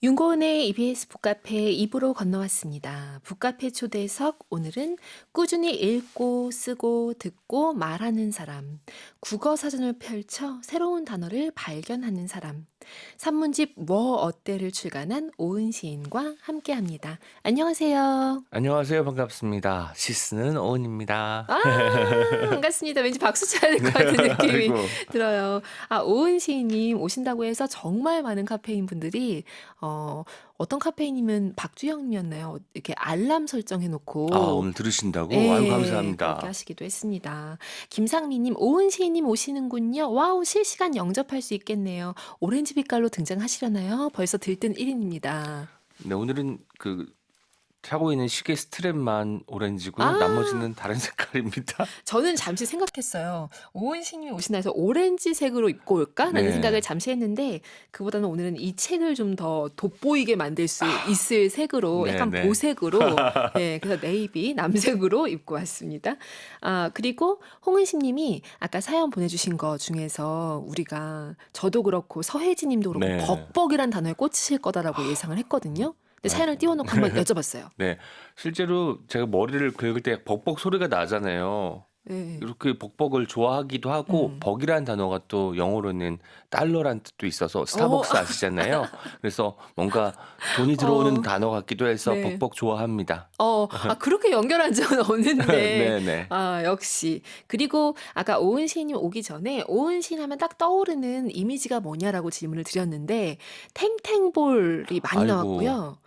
윤고은의 EBS 북카페 2부로 건너왔습니다. 북카페 초대석 오늘은 꾸준히 읽고 쓰고 듣고 말하는 사람, 국어 사전을 펼쳐 새로운 단어를 발견하는 사람, 산문집 뭐 어때를 출간한 오은 시인과 함께합니다. 안녕하세요. 안녕하세요. 반갑습니다. 시스는 오은입니다. 아, 반갑습니다. 왠지 박수 쳐야 될 것 같은 느낌이 아이고. 들어요. 오은 시인님 오신다고 해서 정말 많은 카페인 분들이 어, 어떤 카페인이면 박주영님이었나요? 이렇게 알람 설정해 놓고 오늘 들으신다고? 아유, 네, 그렇게 감사합니다. 하시기도 했습니다. 김상미님, 오은 시인님 오시는군요. 와우, 실시간 영접할 수 있겠네요. 오렌지 빛깔로 등장하시려나요? 벌써 들뜬 1인입니다. 네, 오늘은 차고 있는 시계 스트랩만 오렌지고요. 아, 나머지는 다른 색깔입니다. 저는 잠시 생각했어요. 오은 시님이 오신다 해서 오렌지색으로 입고 올까라는 생각을 네. 잠시 했는데 그보다는 오늘은 이 책을 좀 더 돋보이게 만들 수 있을 색으로 네, 약간 네. 보색으로 예, 그래서 네이비 남색으로 입고 왔습니다. 그리고 홍은심 님이 아까 사연 보내주신 거 중에서 우리가 저도 그렇고 서혜진 님도 그렇고 네. 벅벅이란 단어에 꽂히실 거다라고 예상을 했거든요. 근데 맞- 사연을 띄워놓고 한번 여쭤봤어요. 네. 실제로 제가 머리를 긁을 때 벅벅 소리가 나잖아요. 네. 이렇게 벅벅을 좋아하기도 하고 음. 벅이라는 단어가 또 영어로는 달러란 뜻도 있어서 어, 스타벅스 아시잖아요. 그래서 뭔가 돈이 들어오는 어, 단어 같기도 해서 네. 벅벅 좋아합니다. 그렇게 연결한 적은 없는데, 네네. 역시. 그리고 아까 오은 시인님 오기 전에 오은 시인 하면 딱 떠오르는 이미지가 뭐냐라고 질문을 드렸는데, 탱탱볼이 많이 아이고, 나왔고요.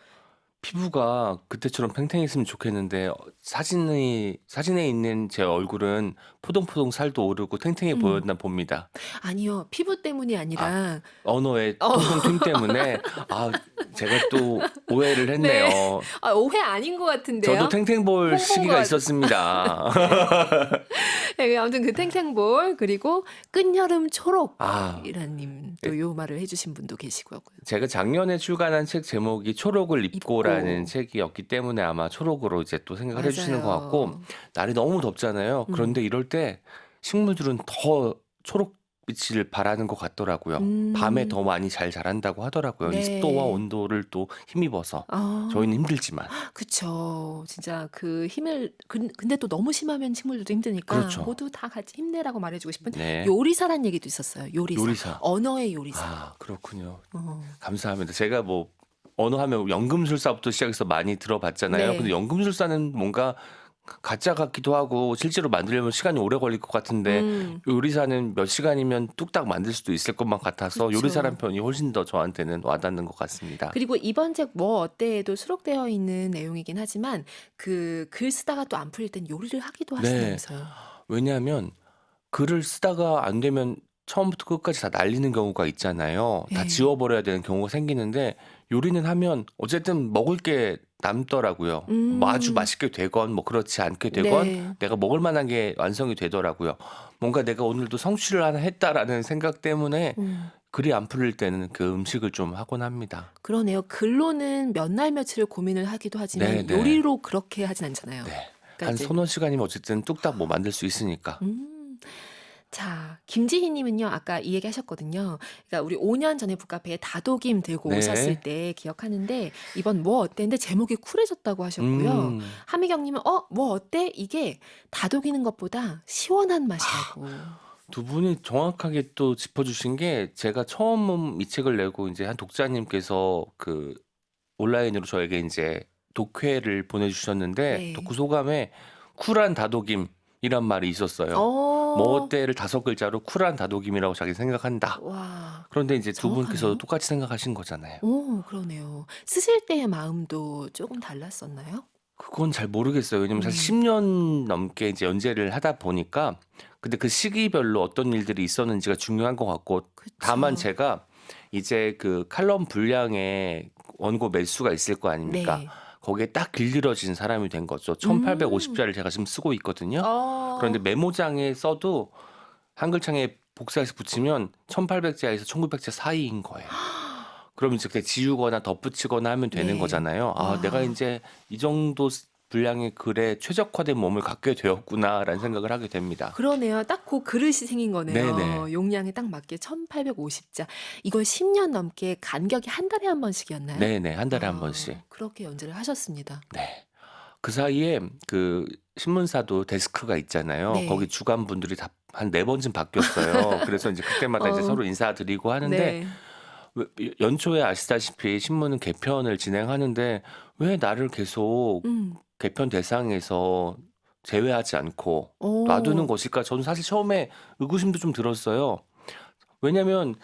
피부가 그때처럼 팽팽했으면 좋겠는데 사진에 있는 제 얼굴은 포동포동 살도 오르고 탱탱해 음, 보였나 봅니다. 아니요. 피부 때문이 아, 아니라, 언어의 어, 통통 튠 때문에 제가 또 오해를 네. 했네요. 오해 아닌 것 저도 같은데요? 탱탱볼 홍보인 것 시기가 같, 있었습니다. 네. 네, 아무튼 그 탱탱볼, 그리고 끝여름 아, 초록이라는 님, 예, 또 요 말을 해주신 분도 계시고요. 제가 작년에 출간한 책 제목이 초록을 입고라는 입고, 책이었기 때문에 아마 초록으로 이제 또 생각을 해주시는 것 같고, 맞아요. 날이 너무 덥잖아요. 그런데 음. 이럴 때 식물들은 더 초록빛을 발하는 것 같더라고요. 밤에 더 음. 많이 잘 자란다고 하더라고요. 이 습도와 네. 온도를 또 힘입어서. 저희는 아. 힘들지만. 그쵸. 진짜 그 힘을 근데 또 너무 심하면 식물들도 힘드니까 그렇죠. 모두 다 같이 힘내라고 말해 주고 싶은 네. 요리사란 얘기도 있었어요. 요리사. 요리사. 언어의 요리사. 그렇군요. 어. 감사합니다. 제가 뭐 언어 하면 연금술사부터 시작해서 많이 들어봤잖아요. 근데 네. 연금술사는 뭔가 가짜 같기도 하고 실제로 만들려면 시간이 오래 걸릴 것 같은데 음. 요리사는 몇 시간이면 뚝딱 만들 수도 있을 것만 같아서 요리사란 그쵸. 편이 훨씬 더 저한테는 와닿는 것 같습니다. 그리고 이번 책 뭐 어때에도 수록되어 있는 내용이긴 하지만 그 글 쓰다가 또 안 풀릴 땐 요리를 하기도 네. 하신다면서요. 왜냐하면 글을 쓰다가 안 되면 처음부터 끝까지 다 날리는 경우가 있잖아요. 다 예. 지워버려야 되는 경우가 생기는데 요리는 하면 어쨌든 먹을 게 남더라고요. 뭐 아주 음. 맛있게 되건 뭐 그렇지 않게 되건 네. 내가 먹을 만한 게 완성이 되더라고요. 뭔가 내가 오늘도 성취를 하나 했다라는 생각 때문에 음. 글이 안 풀릴 때는 그 음식을 좀 하곤 합니다. 그러네요. 글로는 몇 날 며칠을 고민을 하기도 하지만 네네. 요리로 그렇게 하진 않잖아요. 네. 그러니까 한 이제 서너 시간이면 어쨌든 뚝딱 뭐 만들 수 있으니까. 음. 자, 김지희 님은요. 아까 이 얘기 하셨거든요. 그러니까 우리 5년 전에 북카페에 다독임 들고 오셨을 네. 때 기억하는데 이번 뭐 어때인데 제목이 쿨해졌다고 하셨고요. 음. 하미경 님은 뭐 어때? 이게 다독이는 것보다 시원한 맛이라고. 두 분이 정확하게 또 짚어주신 게 제가 처음 이 책을 내고 이제 한 독자님께서 온라인으로 저에게 이제 독회를 보내주셨는데 네. 독후 소감에 쿨한 다독임이란 말이 있었어요. 뭐 어. 어때를 5글자로 쿨한 다독임이라고 자기 생각한다. 와. 그런데 이제 두 분께서도 정확하네요. 똑같이 생각하신 거잖아요. 오, 그러네요. 쓰실 때의 마음도 조금 달랐었나요? 그건 잘 모르겠어요. 왜냐면 사실 음. 10년 넘게 이제 연재를 하다 보니까 근데 그 시기별로 어떤 일들이 있었는지가 중요한 것 같고 다만 그쵸. 제가 이제 그 칼럼 분량에 원고 매수가 있을 거 아닙니까? 네. 거기에 딱 길들여진 사람이 된 거죠. 음. 1850자를 제가 지금 쓰고 있거든요. 그런데 어. 메모장에 써도 한글창에 복사해서 붙이면 1800자에서 1900자 사이인 거예요. 그럼 이제 그때 지우거나 덧붙이거나 하면 되는 네. 거잖아요. 내가 와. 이제 이 정도 분량의 글에 최적화된 몸을 갖게 되었구나라는 생각을 하게 됩니다. 그러네요. 딱 그 그릇이 생긴 네네. 거네요. 용량에 딱 맞게 1850자. 이걸 10년 넘게 간격이 한 달에 한 번씩이었나요? 네네. 한 달에 한 번씩. 그렇게 연재를 하셨습니다. 네. 그 사이에 그 신문사도 데스크가 있잖아요. 거기 네. 주간분들이 다 한 4번쯤 바뀌었어요. 그래서 이제 그때마다 이제 어, 서로 인사드리고 하는데 네. 연초에 아시다시피 신문은 개편을 진행하는데 왜 나를 계속 음. 개편 대상에서 제외하지 않고 놔두는 오, 것일까? 저는 사실 처음에 의구심도 좀 들었어요. 왜냐면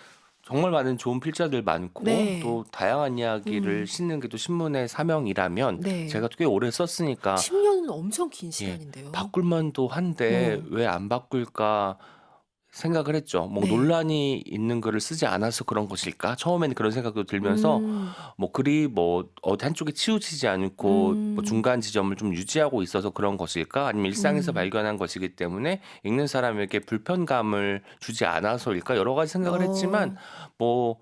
정말 많은 좋은 필자들 많고 네. 또 다양한 이야기를 음, 싣는 게 또 신문의 사명이라면 네. 제가 꽤 오래 썼으니까 10년은 엄청 긴 예, 시간인데요. 바꿀 만도 한데 어, 왜 안 바꿀까 생각을 했죠. 뭐 네. 논란이 있는 글을 쓰지 않아서 그런 것일까? 처음에는 그런 생각도 들면서 음, 뭐 글이 뭐 어디 한쪽에 치우치지 않고 뭐 음, 중간 지점을 좀 유지하고 있어서 그런 것일까? 아니면 일상에서 음. 발견한 것이기 때문에 읽는 사람에게 불편감을 주지 않아서일까? 여러 가지 생각을 했지만 어, 뭐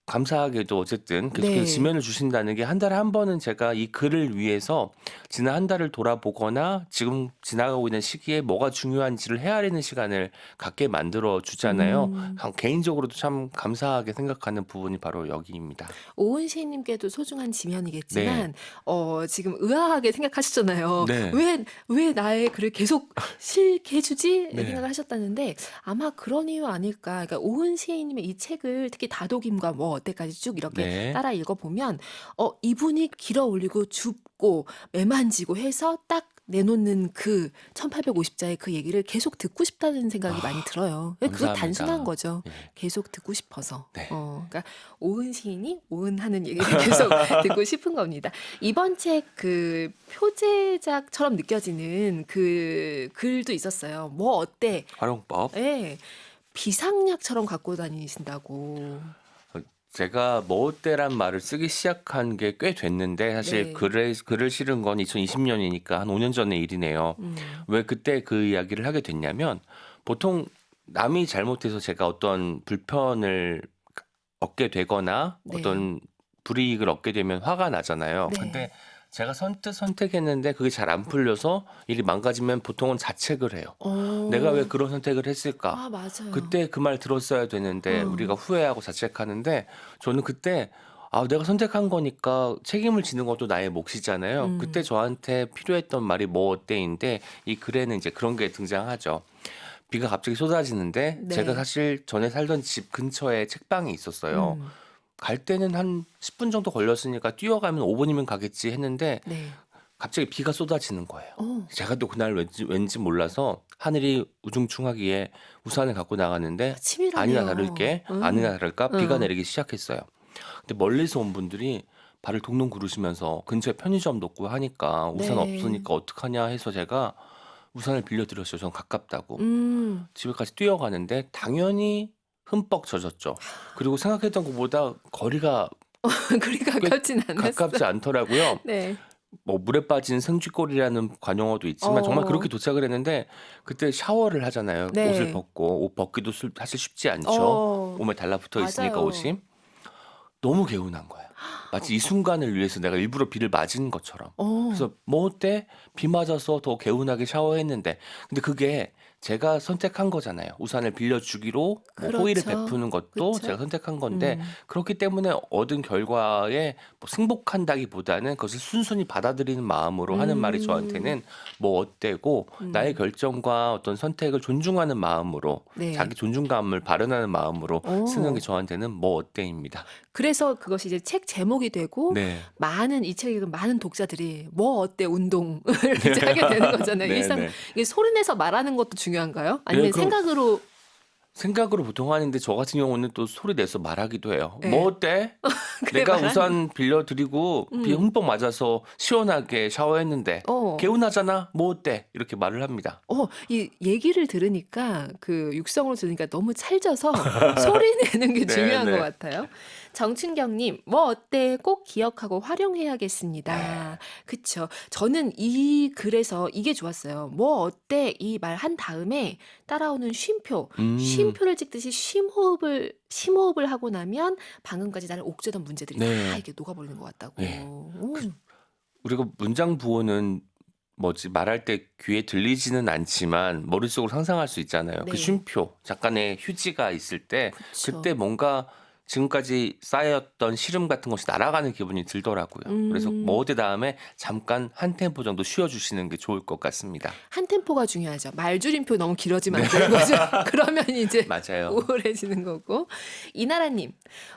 감사하게도 어쨌든 계속해서 네. 지면을 주신다는 게 한 달에 한 번은 제가 이 글을 위해서 지난 한 달을 돌아보거나 지금 지나가고 있는 시기에 뭐가 중요한지를 헤아리는 시간을 갖게 만들어 주잖아요. 음. 개인적으로도 참 감사하게 생각하는 부분이 바로 여기입니다. 오은 시인님께도 소중한 네. 지면이겠지만 지금 의아하게 생각하셨잖아요. 네. '왜 나의 글을 계속 실게 해 주지?' 이런 네. 생각을 하셨다는데 아마 그런 이유 아닐까. 그러니까 오은 시인님의 이 책을 특히 다독임과 뭐 어때까지 쭉 이렇게 네. 따라 읽어 보면 이분이 길어 올리고 줍고 매만지고 해서 딱 내놓는 그 1850 자의 그 얘기를 계속 듣고 싶다는 생각이 많이 아, 들어요. 그거 단순한 감사합니다. 거죠. 예. 계속 듣고 싶어서. 네. 그러니까 오은 시인이 오은하는 얘기를 계속 듣고 싶은 겁니다. 이번 책 그 표제작처럼 느껴지는 그 글도 있었어요. "뭐 어때?" 활용법. 예. 비상약처럼 갖고 다니신다고. 제가 머우때란 말을 쓰기 시작한 게 꽤 됐는데 사실 네. 글을 실은 건 2020년이니까 한 5년 전의 일이네요. 음. 왜 그때 그 이야기를 하게 됐냐면 보통 남이 잘못해서 제가 어떤 불편을 얻게 되거나 네. 어떤 불이익을 얻게 되면 화가 나잖아요. 근데 네. 제가 선뜻 선택했는데 그게 잘 안 풀려서 일이 망가지면 보통은 자책을 해요. 내가 왜 어. 그런 선택을 했을까? 아 맞아요. 그때 그 말 들었어야 되는데 어. 우리가 후회하고 자책하는데 저는 그때 내가 선택한 거니까 책임을 지는 것도 나의 몫이잖아요. 그때 음. 저한테 필요했던 말이 뭐 어때인데 이 글에는 이제 그런 게 등장하죠. 비가 갑자기 쏟아지는데 제가 네. 사실 전에 살던 집 근처에 책방이 있었어요. 음. 갈 때는 한 10분 정도 걸렸으니까 뛰어가면 5분이면 가겠지 했는데 네. 갑자기 비가 쏟아지는 거예요. 어. 제가 또 그날 왠지 몰라서 하늘이 우중충하기에 우산을 갖고 나갔는데 아니나 치밀하네요. 다를게 아니나 다를까 비가 어. 내리기 시작했어요. 근데 멀리서 온 분들이 발을 동동 구르시면서 근처에 편의점도 없고 하니까 우산 네. 없으니까 어떡하냐 해서 제가 우산을 빌려드렸어요. 전 가깝다고. 음. 집에까지 뛰어가는데 당연히 흠뻑 젖었죠. 그리고 생각했던 것보다 거리가 그리 꽤 가깝진 않았어. 가깝지 않더라고요. 네. 뭐 물에 빠진 생쥐꼬리라는 관용어도 있지만 정말 그렇게 어. 도착을 했는데 그때 샤워를 하잖아요. 옷을 네. 벗고 옷 벗기도 사실 쉽지 않죠. 어. 몸에 달라붙어 있으니까 맞아요. 옷이. 너무 개운한 거예요. 마치 이 순간을 위해서 내가 일부러 비를 맞은 것처럼. 어. 그래서 뭐 어때? 비 맞아서 더 개운하게 샤워했는데. 근데 그게 제가 선택한 거잖아요. 우산을 빌려주기로 뭐 호의를 그렇죠. 베푸는 것도 그쵸? 제가 선택한 건데 음. 그렇기 때문에 얻은 결과에 뭐 승복한다기보다는 그것을 순순히 받아들이는 마음으로 하는 말이 음. 저한테는 뭐 어때고 나의 음. 결정과 어떤 선택을 존중하는 마음으로 네. 자기 존중감을 발현하는 마음으로 쓰는 게 어. 저한테는 뭐 어때입니다. 그래서 그것이 이제 책 제목이 되고 네. 많은 이 책을 읽은 많은 독자들이 "뭐 어때?" 운동을 이제 하게 되는 거잖아요. 일상 네네. 이게 소리 내서 말하는 것도 중요한가요? 네, 아니면 그럼 생각으로 생각으로 보통 하는데 저 같은 경우는 또 소리 내서 말하기도 해요. "뭐 예. 어때? 그래 내가 말하는 우산 빌려드리고 비 음. 흠뻑 맞아서 시원하게 샤워했는데 어. 개운하잖아. 뭐 어때?" 이렇게 말을 합니다. 이 얘기를 들으니까 그 육성으로 들으니까 너무 찰져서 소리 내는 게 중요한 것 네네. 같아요. 정춘경님, 뭐 어때? 꼭 기억하고 네. 활용해야겠습니다. 그쵸. 저는 이 글에서 이게 좋았어요. 뭐 어때? 이 말 한 다음에 따라오는 쉼표. 음. 쉼표를 찍듯이 심호흡을 하고 나면 방금까지 나를 옥죄던 문제들이 다 네. 이렇게 녹아버리는 것 같다고. 네. 그 우리가 문장 부호는 뭐지 말할 때 귀에 들리지는 않지만 머릿속으로 상상할 수 있잖아요. 그 네. 쉼표, 잠깐의 휴지가 있을 때 그때 그쵸. 뭔가 지금까지 쌓였던 시름 같은 것이 날아가는 기분이 들더라고요. 그래서 음. 뭐드 다음에 잠깐 한 템포 정도 쉬어주시는 게 좋을 것 같습니다. 한 템포가 중요하죠. 말줄임표 너무 길어지면 안 되는 거죠. 그러면 이제 맞아요. 우울해지는 거고. 이나라님,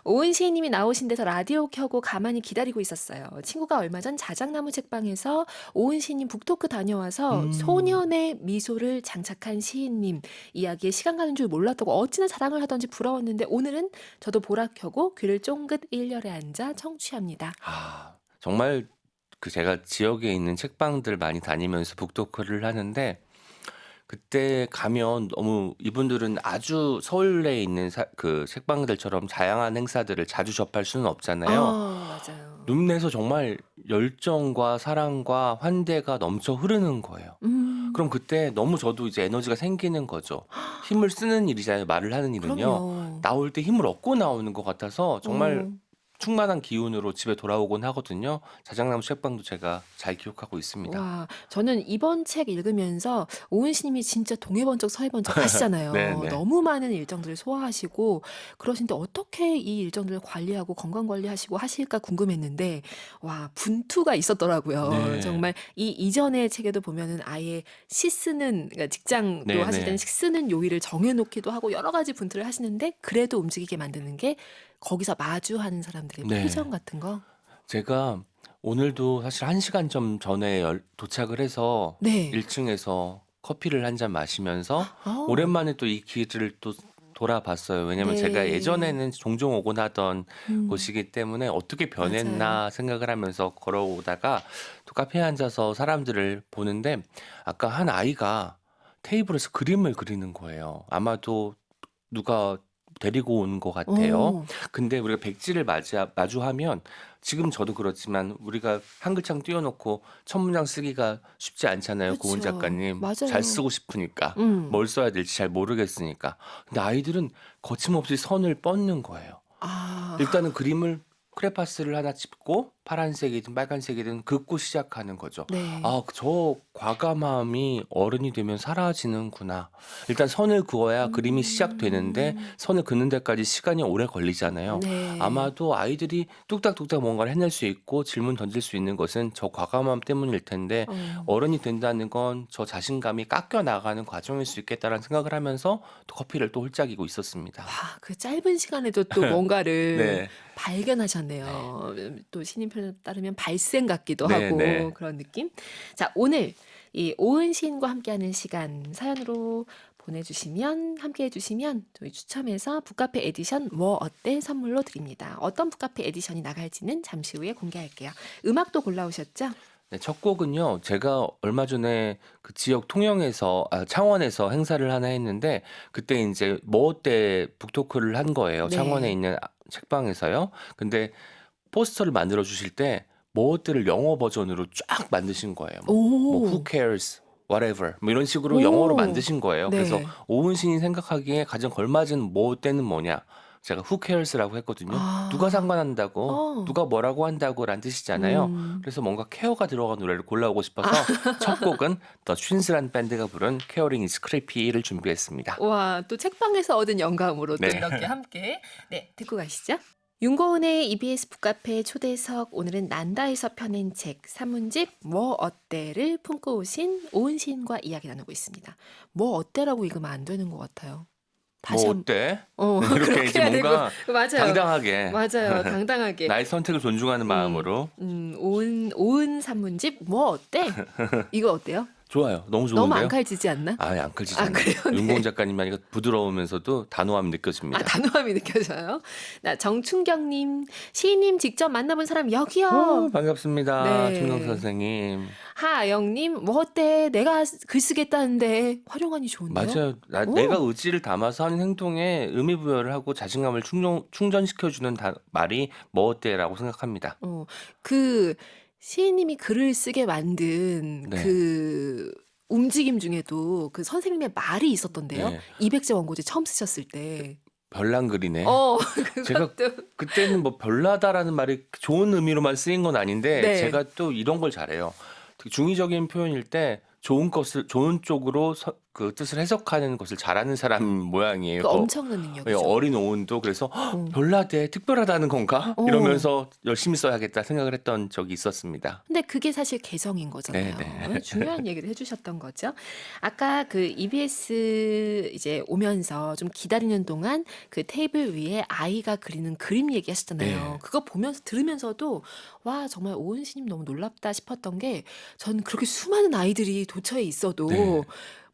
오은 시인님이 나오신 데서 라디오 켜고 가만히 기다리고 있었어요. 친구가 얼마 전 자작나무 책방에서 오은 시인님 북토크 다녀와서 소년의 미소를 장착한 시인님 이야기에 시간 가는 줄 몰랐다고 어찌나 자랑을 하던지 부러웠는데 오늘은 저도 보라 켜고 귀를 쫑긋 일렬에 앉아 청취합니다. 정말 그 제가 지역에 있는 책방들 많이 다니면서 북토크를 하는데 그때 가면 너무 이분들은 아주 서울에 있는 그 책방들처럼 다양한 행사들을 자주 접할 수는 없잖아요. 맞아요. 룸내에서 정말 열정과 사랑과 환대가 넘쳐 흐르는 거예요. 그럼 그때 너무 저도 이제 에너지가 생기는 거죠. 힘을 쓰는 일이잖아요. 말을 하는 일은요. 그럼요. 나올 때 힘을 얻고 나오는 것 같아서 정말 어. 충만한 기운으로 집에 돌아오곤 하거든요. 자작나무 책방도 제가 잘 기억하고 있습니다. 와, 저는 이번 책 읽으면서 오은 시님이 진짜 동해번쩍 서해번쩍 하시잖아요. 네네. 너무 많은 일정들을 소화하시고 그러신데 어떻게 이 일정들을 관리하고 건강 관리하시고 하실까 궁금했는데 와, 분투가 있었더라고요. 네. 정말 이 이전의 책에도 보면은 아예 시 쓰는 그러니까 직장도 하실 네네. 때는 시 쓰는 요일을 정해놓기도 하고 여러 가지 분투를 하시는데 그래도 움직이게 만드는 게 거기서 마주하는 사람들의 네. 표정 같은 거. 제가 오늘도 사실 1시간 좀 전에 도착을 해서 네. 1층에서 커피를 한 잔 마시면서 어. 오랜만에 또 이 길을 또 돌아봤어요. 왜냐면 제가 네. 예전에는 종종 오곤 하던 음. 곳이기 때문에 어떻게 맞아요. 변했나 생각을 하면서 걸어오다가 또 카페에 앉아서 사람들을 보는데 아까 한 아이가 테이블에서 그림을 그리는 거예요. 아마도 누가 데리고 온 것 같아요. 어. 근데 우리가 백지를 마주하면 지금 저도 그렇지만 우리가 한 글자 띄워놓고 첫 문장 쓰기가 쉽지 않잖아요. 고은 그쵸. 작가님. 맞아요. 잘 쓰고 싶으니까. 음. 뭘 써야 될지 잘 모르겠으니까. 근데 아이들은 거침없이 선을 뻗는 거예요. 아. 일단은 그림을 크레파스를 하나 짚고 파란색이든 빨간색이든 긋고 시작하는 거죠. 네. 저 과감함이 어른이 되면 사라지는구나. 일단 선을 그어야 그림이 시작되는데 선을 긋는 데까지 시간이 오래 걸리잖아요. 네. 아마도 아이들이 뚝딱뚝딱 뭔가를 해낼 수 있고 질문 던질 수 있는 것은 저 과감함 때문일 텐데 어른이 된다는 건 저 자신감이 깎여 나가는 과정일 수 있겠다라는 생각을 하면서 또 커피를 또 홀짝이고 있었습니다. 와, 그 짧은 시간에도 또 뭔가를 네. 발견하셨네요. 또 신인 표현에 따르면 발생 같기도 네, 하고 네. 그런 느낌. 자, 오늘 이 오은 시인과 함께하는 시간 사연으로 보내주시면 함께해 주시면 저희 추첨해서 북카페 에디션 뭐 어때 선물로 드립니다. 어떤 북카페 에디션이 나갈지는 잠시 후에 공개할게요. 음악도 골라오셨죠? 네, 첫 곡은요. 제가 얼마 전에 그 지역 통영에서 창원에서 행사를 하나 했는데 그때 이제 뭐 어때 북토크를 한 거예요. 창원에 네. 있는 책방에서요. 근데 포스터를 만들어 주실 때 뭐 어때를 영어 버전으로 쫙 만드신 거예요. 뭐 who 오. cares, whatever 뭐 이런 식으로 영어로 오. 만드신 거예요. 그래서 네. 오은 시인이 생각하기에 가장 걸맞은 뭐 어때는 뭐냐? 제가 who cares라고 했거든요. 누가 아. 상관한다고, 누가 뭐라고 한다고라는 뜻이잖아요. 그래서 뭔가 케어가 들어간 노래를 골라오고 싶어서 첫 곡은 더 쉰스란 밴드가 부른 Caring is Creepy를 준비했습니다. 와, 또 책방에서 얻은 영감으로 또 네. 이렇게 함께 듣고 가시죠. 윤고은의 EBS 북카페 초대석 오늘은 난다에서 펴낸 책 산문집 뭐 어때를 품고 오신 오은 시인과 이야기 나누고 있습니다. 뭐 어때라고 읽으면 안 되는 것 같아요. 다시 뭐 한 어때? 그렇게 이렇게 이제 해야 되고 뭔가 맞아요. 당당하게 맞아요. 당당하게. 나의 선택을 존중하는 마음으로 오은 산문집 뭐 어때? 이거 어때요? 좋아요. 너무 너무 안 좋은데요? 칼지지 않나? 아예 안 클지지 아, 않아요. 그래요? 네. 윤고은 작가님 하니까 부드러우면서도 단호함이 느껴집니다. 단호함이 느껴져요. 나 정춘경님, 시인님 직접 만나본 사람 여기요. 반갑습니다. 네. 충성 선생님. 하아영님, 뭐 어때? 내가 글 쓰겠다는데 활용하니 좋은데요? 맞아요. 오. 내가 의지를 담아서 하는 행동에 의미 부여를 하고 자신감을 충전시켜주는 말이 뭐 어때라고 생각합니다. 그 시인님이 글을 쓰게 만든 네. 그 움직임 중에도 그 선생님의 말이 있었던데요. 네. 200제 원고지 처음 쓰셨을 때. 별난 글이네. 어 제가 그것도 그때는 뭐 별나다라는 말이 좋은 의미로만 쓰인 건 아닌데 네. 제가 또 이런 걸 잘해요. 되게 중의적인 표현일 때 좋은 쪽으로 그 뜻을 해석하는 것을 잘하는 사람 모양이에요. 그 엄청난 능력이죠. 어린 오은도 그래서 어. 별나대 특별하다는 건가? 어. 이러면서 열심히 써야겠다 생각을 했던 적이 있었습니다. 근데 그게 사실 개성인 거잖아요. 네네. 중요한 얘기를 해주셨던 거죠. 아까 그 EBS 이제 오면서 좀 기다리는 동안 그 테이블 위에 아이가 그리는 그림 얘기하셨잖아요. 네. 그거 보면서 들으면서도 와 정말 오은 씨님 너무 놀랍다 싶었던 게 전 그렇게 수많은 아이들이 도처에 있어도 네.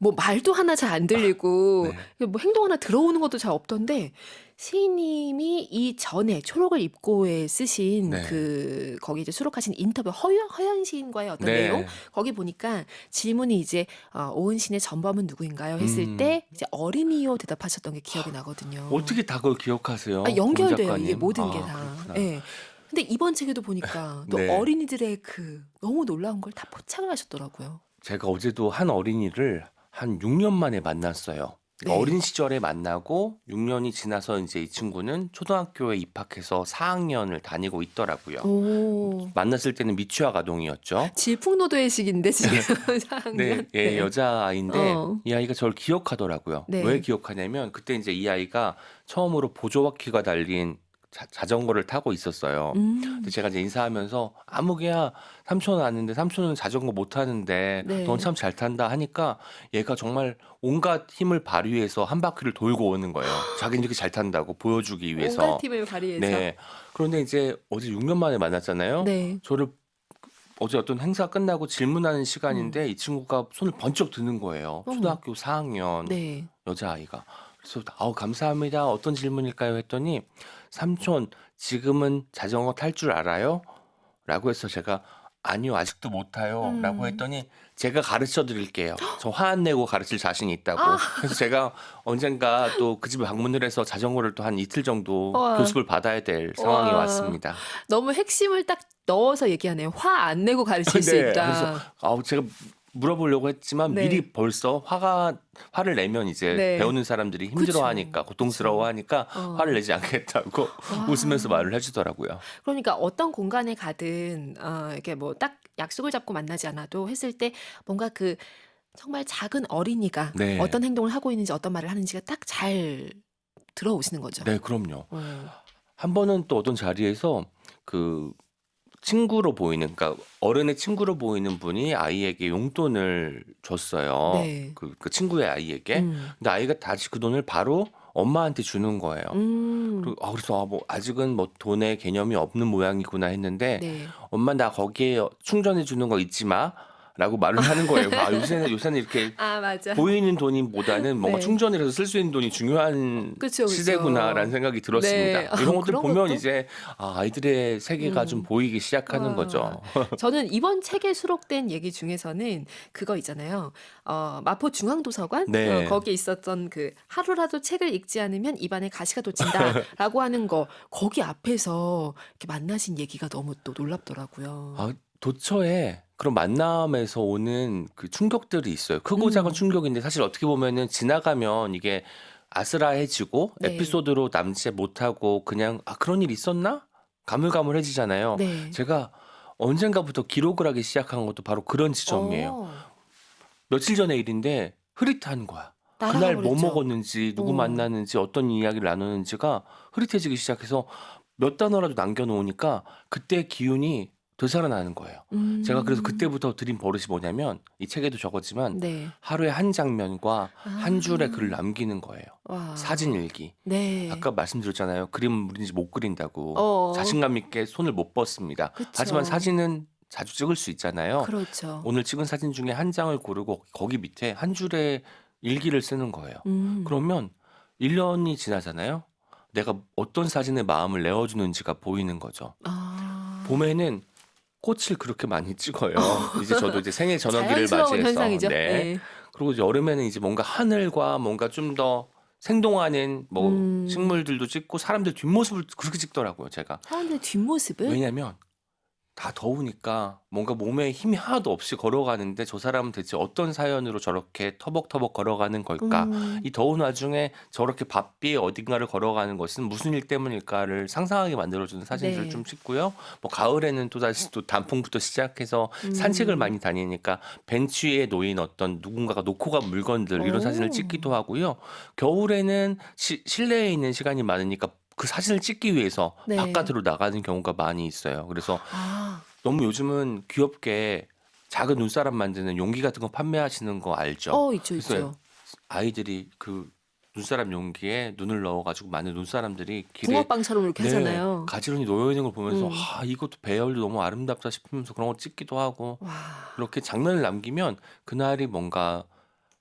뭐 말도 하나 잘 안 들리고 네. 뭐 행동 하나 들어오는 것도 잘 없던데 시인님이 이전에 초록을 입고에 쓰신 네. 그 거기 이제 수록하신 인터뷰 허연 시인과의 어떤 내용 네. 거기 보니까 질문이 이제 오은 시인의 전범은 누구인가요? 했을 때 이제 어린이요 대답하셨던 게 기억이 나거든요. 어떻게 다 그걸 기억하세요? 아, 연결돼요. 작가님? 이게 모든 게 아, 다. 그렇구나. 예. 근데 이번 책에도 보니까 또 네. 어린이들의 그 너무 놀라운 걸 다 포착을 하셨더라고요. 제가 어제도 한 어린이를 한 6년 만에 만났어요. 네. 어린 시절에 만나고 6년이 지나서 이제 이 친구는 초등학교에 입학해서 4학년을 다니고 있더라고요. 오. 만났을 때는 미취학 아동이었죠. 질풍노도의 시기인데 지금 4학년. 네, 예, 여자아이인데 어. 이 아이가 저를 기억하더라고요. 네. 왜 기억하냐면 그때 이제 이 아이가 처음으로 보조바퀴가 달린 자전거를 타고 있었어요. 근데 제가 이제 인사하면서 아무개야 삼촌 왔는데 삼촌은 자전거 못 타는데 네. 넌 참 잘 탄다 하니까 얘가 정말 온갖 힘을 발휘해서 한 바퀴를 돌고 오는 거예요. 자기는 이렇게 잘 탄다고 보여주기 위해서. 온갖 힘을 발휘해서. 네. 그런데 이제 어제 6년 만에 만났잖아요. 네. 저를 어제 어떤 행사 끝나고 질문하는 시간인데 이 친구가 손을 번쩍 드는 거예요. 어머. 초등학교 4학년 네. 여자아이가. 그래서 감사합니다. 어떤 질문일까요? 했더니 삼촌 지금은 자전거 탈 줄 알아요? 라고 해서 제가 아니요 아직도 못 타요 라고 했더니 제가 가르쳐 드릴게요. 저 화 안 내고 가르칠 자신이 있다고. 그래서 제가 언젠가 또 그 집에 방문을 해서 자전거를 또 한 이틀 정도 우와. 교습을 받아야 될 상황이 우와. 왔습니다. 너무 핵심을 딱 넣어서 얘기하네요. 화 안 내고 가르칠 수 네, 있다. 그래서 제가 물어보려고 했지만 네. 미리 벌써 화를 내면 이제 네. 배우는 사람들이 힘들어하니까 고통스러워하니까 화를 내지 않겠다고 웃으면서 말을 해주더라고요. 그러니까 어떤 공간에 가든 이렇게 뭐 딱 약속을 잡고 만나지 않아도 했을 때 뭔가 그 정말 작은 어린이가 네. 어떤 행동을 하고 있는지 어떤 말을 하는지가 딱 잘 들어오시는 거죠. 네, 그럼요. 어. 한 번은 또 어떤 자리에서 그 친구로 보이는, 그러니까 어른의 친구로 보이는 분이 아이에게 용돈을 줬어요. 네. 그 친구의 아이에게. 음. 근데 아이가 다시 그 돈을 바로 엄마한테 주는 거예요. 그래서 뭐 아직은 뭐 돈의 개념이 없는 모양이구나 했는데 네. 엄마 나 거기에 충전해 주는 거 잊지 마 라고 말을 하는 거예요. 요새는 이렇게 아, 맞아. 보이는 돈보다는 뭔가 네. 충전을 해서 쓸 수 있는 돈이 중요한 그쵸, 그쵸. 시대구나라는 생각이 들었습니다. 네. 이런 것들 그런 보면 것도? 이제 아이들의 세계가 좀 보이기 시작하는 와. 거죠. 저는 이번 책에 수록된 얘기 중에서는 그거 있잖아요. 마포 중앙도서관 네. 거기에 있었던 그 하루라도 책을 읽지 않으면 입안에 가시가 돋친다라고 하는 거 거기 앞에서 이렇게 만나신 얘기가 너무 또 놀랍더라고요. 도처에 그런 만남에서 오는 그 충격들이 있어요. 크고 작은 충격인데 사실 어떻게 보면은 지나가면 이게 아슬아해지고 네. 에피소드로 남지 못하고 그냥 그런 일 있었나? 가물가물해지잖아요. 네. 제가 언젠가부터 기록을 하기 시작한 것도 바로 그런 지점이에요. 어, 며칠 전의 일인데 흐릿한 거야. 날아가 그날 뭐 버렸죠. 먹었는지 누구 어. 만났는지 어떤 이야기를 나누는지가 흐릿해지기 시작해서 몇 단어라도 남겨놓으니까 그때 기운이 되살아나는 거예요. 제가 그래서 그때부터 들인 버릇이 뭐냐면 이 책에도 적었지만 네. 하루에 한 장면과 한 아. 줄의 글을 남기는 거예요. 와. 사진 일기. 네. 아까 말씀드렸잖아요. 그림은 무딘지 못 그린다고. 어. 자신감 있게 손을 못 뻗습니다. 그쵸. 하지만 사진은 자주 찍을 수 있잖아요. 그렇죠. 오늘 찍은 사진 중에 한 장을 고르고 거기 밑에 한 줄의 일기를 쓰는 거예요. 그러면 1년이 지나잖아요. 내가 어떤 사진에 마음을 내어주는지가 보이는 거죠. 아. 봄에는 꽃을 그렇게 많이 찍어요. 이제 저도 이제 생애 전화기를 자연스러운 맞이해서. 현상이죠. 네. 네. 그리고 여름에는 이제 뭔가 하늘과 뭔가 좀 더 생동하는 뭐 식물들도 찍고 사람들 뒷모습을 그렇게 찍더라고요, 제가. 사람들의 뒷모습을 왜냐면 다 더우니까 뭔가 몸에 힘이 하나도 없이 걸어가는데 '저 사람은 대체 어떤 사연으로 저렇게 터벅터벅 걸어가는 걸까? 음. 이 더운 와중에 저렇게 바삐에 어딘가를 걸어가는 것은 무슨 일 때문일까?'를 상상하게 만들어 주는 사진들을 네. 좀 찍고요. 뭐 가을에는 또다시 또 단풍부터 시작해서 산책을 음. 많이 다니니까 벤치 위에 놓인 어떤 누군가가 놓고 간 물건들 이런 사진을 오. 찍기도 하고요. 겨울에는 실내에 있는 시간이 많으니까 그 사진을 찍기 위해서 네. 바깥으로 나가는 경우가 많이 있어요. 그래서 아. 너무 요즘은 귀엽게 작은 눈사람 만드는 용기 같은 거 판매하시는 거 알죠? 있죠, 그래서 있죠. 아이들이 그 눈사람 용기에 눈을 넣어 가지고 많은 눈사람들이 길에 붕어빵처럼 이렇게 네 하잖아요. 가지런히 놓여 있는 걸 보면서 음. '아 이것도 배열도 너무 아름답다.' 싶으면서 그런 거 찍기도 하고 와. 그렇게 장면을 남기면 그날이 뭔가